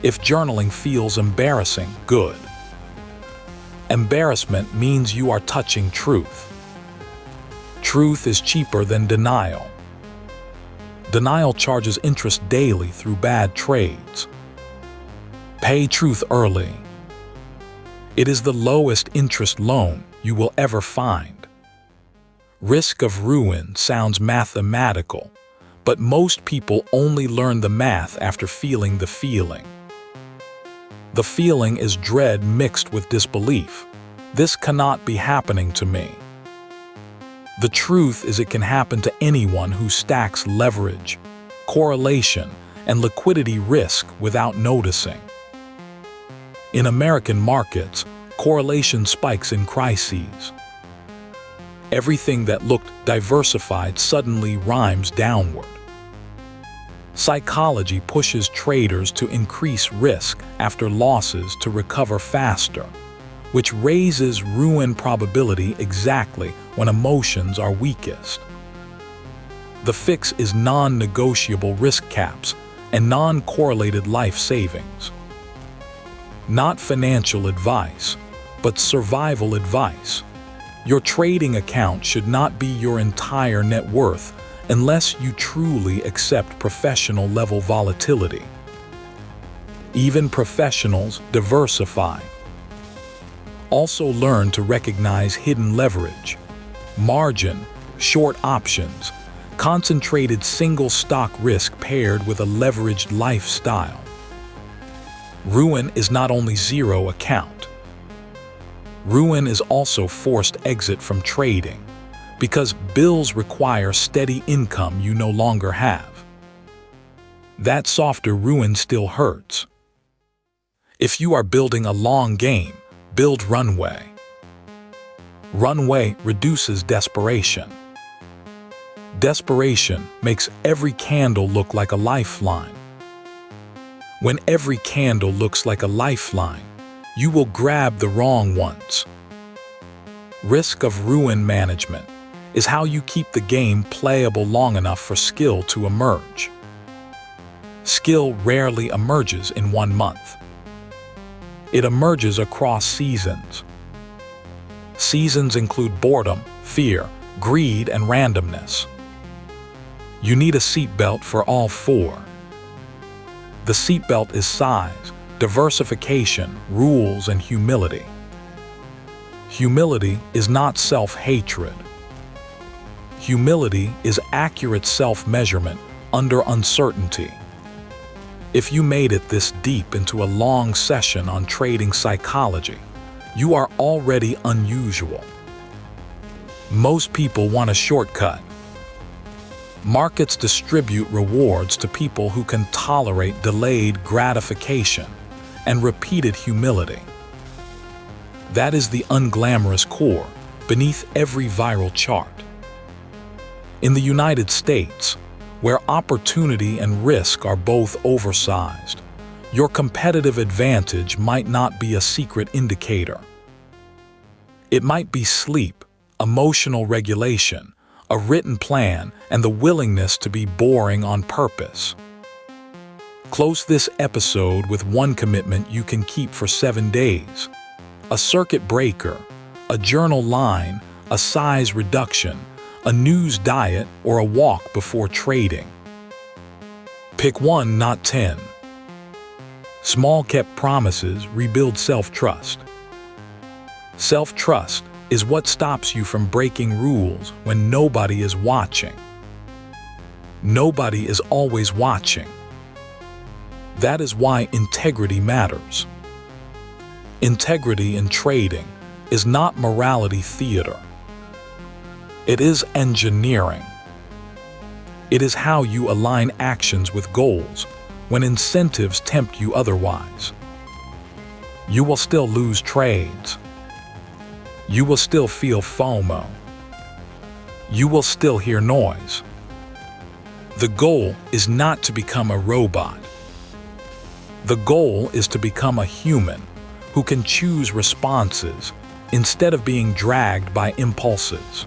If journaling feels embarrassing, good. Embarrassment means you are touching truth. Truth is cheaper than denial. Denial charges interest daily through bad trades. Pay truth early. It is the lowest interest loan you will ever find. Risk of ruin sounds mathematical, but most people only learn the math after feeling the feeling. The feeling is dread mixed with disbelief. This cannot be happening to me. The truth is it can happen to anyone who stacks leverage, correlation, and liquidity risk without noticing. In American markets, correlation spikes in crises. Everything that looked diversified suddenly rhymes downward. Psychology pushes traders to increase risk after losses to recover faster, which raises ruin probability exactly when emotions are weakest. The fix is non-negotiable risk caps and non-correlated life savings. Not financial advice, but survival advice. Your trading account should not be your entire net worth unless you truly accept professional-level volatility. Even professionals diversify. Also learn to recognize hidden leverage, margin, short options, concentrated single-stock risk paired with a leveraged lifestyle. Ruin is not only zero account. Ruin is also forced exit from trading, because bills require steady income you no longer have. That softer ruin still hurts. If you are building a long game, build runway. Runway reduces desperation. Desperation makes every candle look like a lifeline. When every candle looks like a lifeline, you will grab the wrong ones. Risk of ruin management is how you keep the game playable long enough for skill to emerge. Skill rarely emerges in 1 month. It emerges across seasons. Seasons include boredom, fear, greed, and randomness. You need a seatbelt for all 4. The seatbelt is size, diversification, rules, and humility. Humility is not self-hatred. Humility is accurate self-measurement under uncertainty. If you made it this deep into a long session on trading psychology, you are already unusual. Most people want a shortcut. Markets distribute rewards to people who can tolerate delayed gratification and repeated humility. That is the unglamorous core beneath every viral chart. In the United States, where opportunity and risk are both oversized, your competitive advantage might not be a secret indicator. It might be sleep, emotional regulation, a written plan, and the willingness to be boring on purpose. Close this episode with one commitment you can keep for 7 days. A circuit breaker, a journal line, a size reduction, a news diet, or a walk before trading. Pick one, not 10. Small kept promises rebuild self-trust. Self-trust is what stops you from breaking rules when nobody is watching. Nobody is always watching. That is why integrity matters. Integrity in trading is not morality theater. It is engineering. It is how you align actions with goals when incentives tempt you otherwise. You will still lose trades. You will still feel FOMO. You will still hear noise. The goal is not to become a robot. The goal is to become a human who can choose responses instead of being dragged by impulses.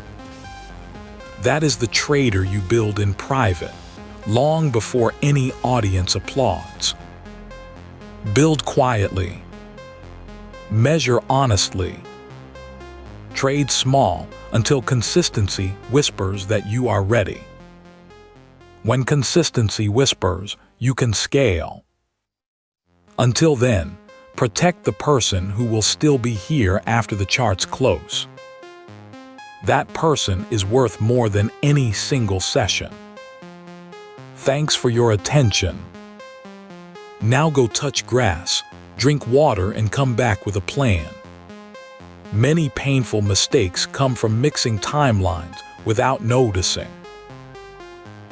That is the trader you build in private, long before any audience applauds. Build quietly. Measure honestly. Trade small until consistency whispers that you are ready. When consistency whispers, you can scale. Until then, protect the person who will still be here after the charts close. That person is worth more than any single session. Thanks for your attention. Now go touch grass, drink water, and come back with a plan. Many painful mistakes come from mixing timelines without noticing.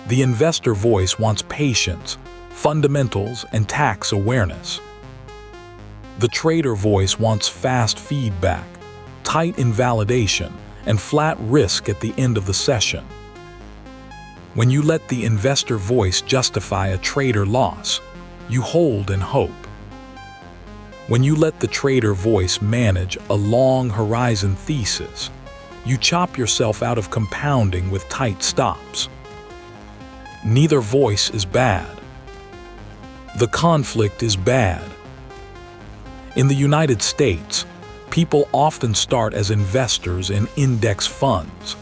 The investor voice wants patience, fundamentals, and tax awareness. The trader voice wants fast feedback, tight invalidation, and flat risk at the end of the session. When you let the investor voice justify a trader loss, you hold and hope. When you let the trader voice manage a long horizon thesis, you chop yourself out of compounding with tight stops. Neither voice is bad. The conflict is bad. In the United States, people often start as investors in index funds,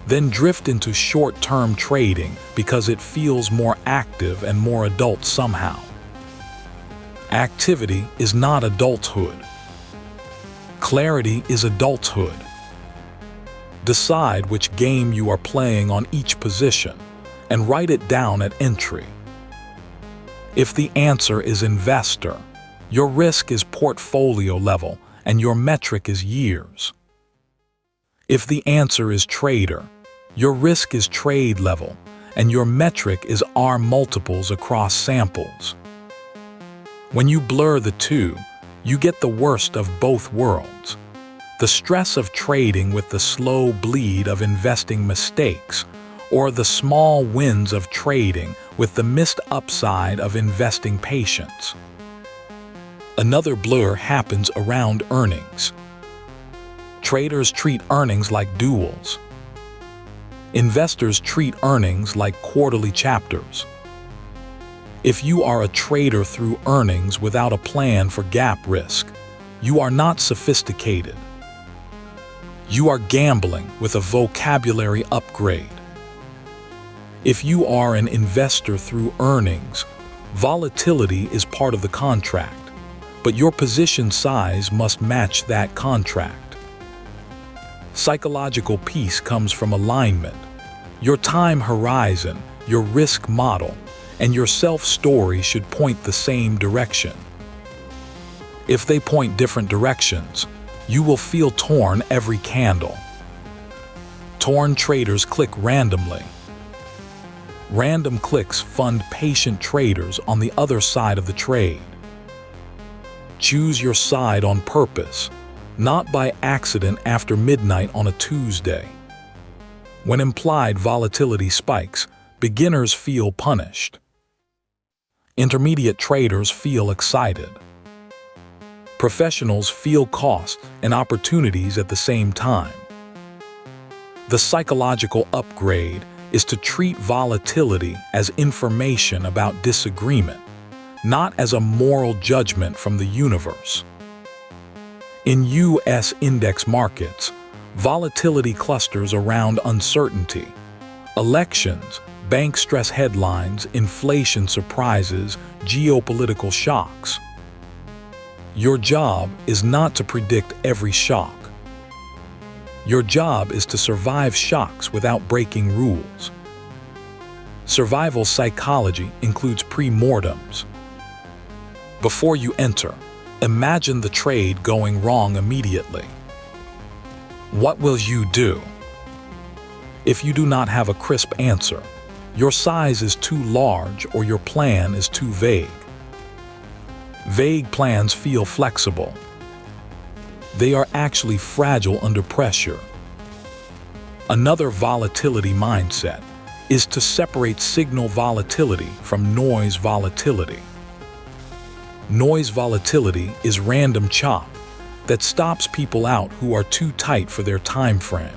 then drift into short-term trading because it feels more active and more adult somehow. Activity is not adulthood. Clarity is adulthood. Decide which game you are playing on each position and write it down at entry. If the answer is investor, your risk is portfolio level and your metric is years. If the answer is trader, your risk is trade level and your metric is R multiples across samples. When you blur the two, you get the worst of both worlds. The stress of trading with the slow bleed of investing mistakes, or the small wins of trading with the missed upside of investing patience. Another blur happens around earnings. Traders treat earnings like duels. Investors treat earnings like quarterly chapters. If you are a trader through earnings without a plan for gap risk, you are not sophisticated. You are gambling with a vocabulary upgrade. If you are an investor through earnings, volatility is part of the contract, but your position size must match that contract. Psychological peace comes from alignment. Your time horizon, your risk model, and your self-story should point the same direction. If they point different directions, you will feel torn every candle. Torn traders click randomly. Random clicks fund patient traders on the other side of the trade. Choose your side on purpose, not by accident after midnight on a Tuesday. When implied volatility spikes, beginners feel punished. Intermediate traders feel excited. Professionals feel cost and opportunities at the same time. The psychological upgrade is to treat volatility as information about disagreement, not as a moral judgment from the universe. In U.S. index markets, volatility clusters around uncertainty, elections, bank stress headlines, inflation surprises, geopolitical shocks. Your job is not to predict every shock. Your job is to survive shocks without breaking rules. Survival psychology includes pre-mortems. Before you enter, imagine the trade going wrong immediately. What will you do? If you do not have a crisp answer, your size is too large or your plan is too vague. Vague plans feel flexible. They are actually fragile under pressure. Another volatility mindset is to separate signal volatility from noise volatility. Noise volatility is random chop that stops people out who are too tight for their time frame.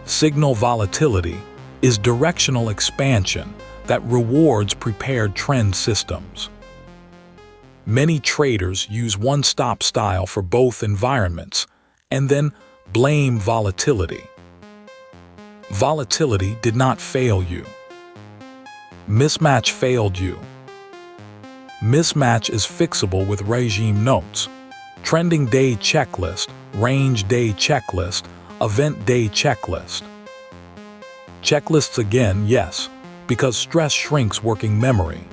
Signal volatility is directional expansion that rewards prepared trend systems. Many traders use one-stop style for both environments and then blame volatility. Volatility did not fail you. Mismatch failed you. Mismatch is fixable with regime notes, trending day checklist, range day checklist, event day checklist. Checklists again, yes, because stress shrinks working memory.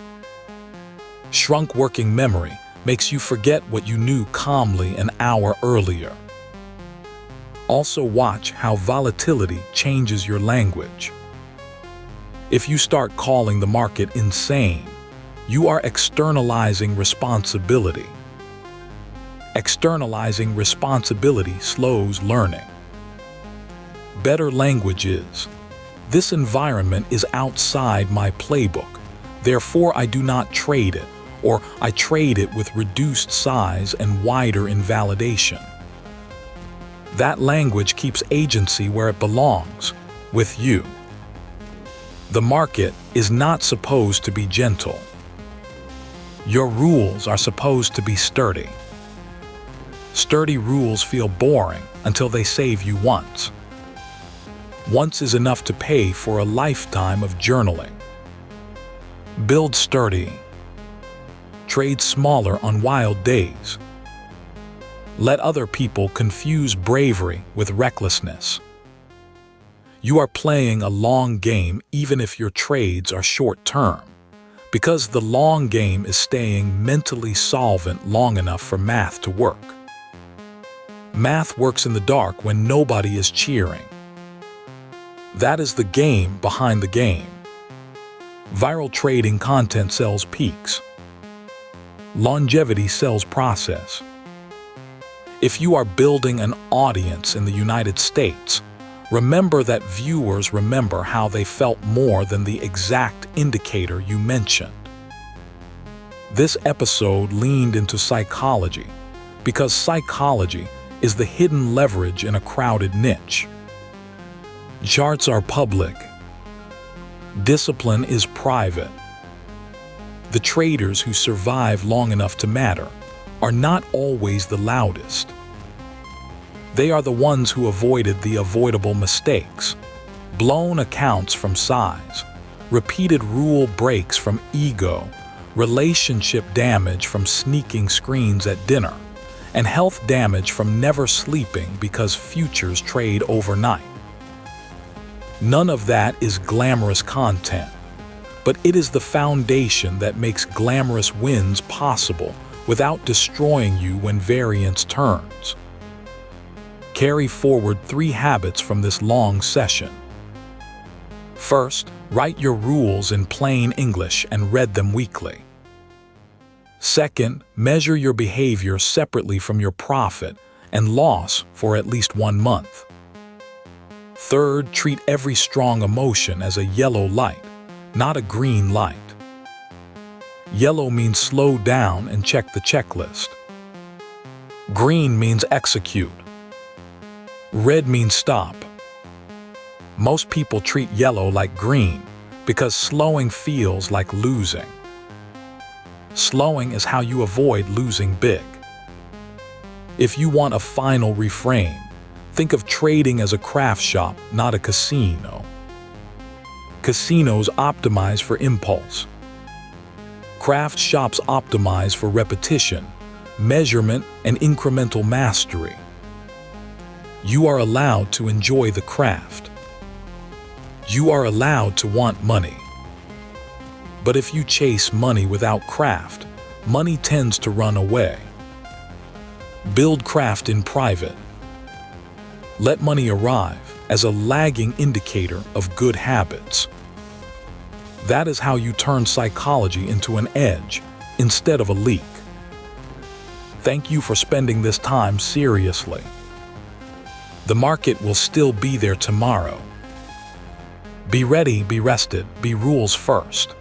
Shrunk working memory makes you forget what you knew calmly an hour earlier. Also watch how volatility changes your language. If you start calling the market insane, you are externalizing responsibility. Externalizing responsibility slows learning. Better language is, "This environment is outside my playbook, therefore I do not trade it," or "I trade it with reduced size and wider invalidation." That language keeps agency where it belongs, with you. The market is not supposed to be gentle. Your rules are supposed to be sturdy. Sturdy rules feel boring until they save you once. Once is enough to pay for a lifetime of journaling. Build sturdy. Trade smaller on wild days. Let other people confuse bravery with recklessness. You are playing a long game even if your trades are short-term, because the long game is staying mentally solvent long enough for math to work. Math works in the dark when nobody is cheering. That is the game behind the game. Viral trading content sells peaks. Longevity sells process. If you are building an audience in the United States, remember that viewers remember how they felt more than the exact indicator you mentioned. This episode leaned into psychology because psychology is the hidden leverage in a crowded niche. Charts are public. Discipline is private. The traders who survive long enough to matter are not always the loudest. They are the ones who avoided the avoidable mistakes: blown accounts from size, repeated rule breaks from ego, relationship damage from sneaking screens at dinner, and health damage from never sleeping because futures trade overnight. None of that is glamorous content, but it is the foundation that makes glamorous wins possible without destroying you when variance turns. Carry forward 3 habits from this long session. First, write your rules in plain English and read them weekly. Second, measure your behavior separately from your profit and loss for at least 1 month. Third, treat every strong emotion as a yellow light, not a green light. Yellow means slow down and check the checklist. Green means execute. Red means stop. Most people treat yellow like green because slowing feels like losing. Slowing is how you avoid losing big. If you want a final reframe, think of trading as a craft shop, not a casino. Casinos optimize for impulse. Craft shops optimize for repetition, measurement, and incremental mastery. You are allowed to enjoy the craft. You are allowed to want money. But if you chase money without craft, money tends to run away. Build craft in private. Let money arrive as a lagging indicator of good habits. That is how you turn psychology into an edge instead of a leak. Thank you for spending this time seriously. The market will still be there tomorrow. Be ready, be rested, be rules first.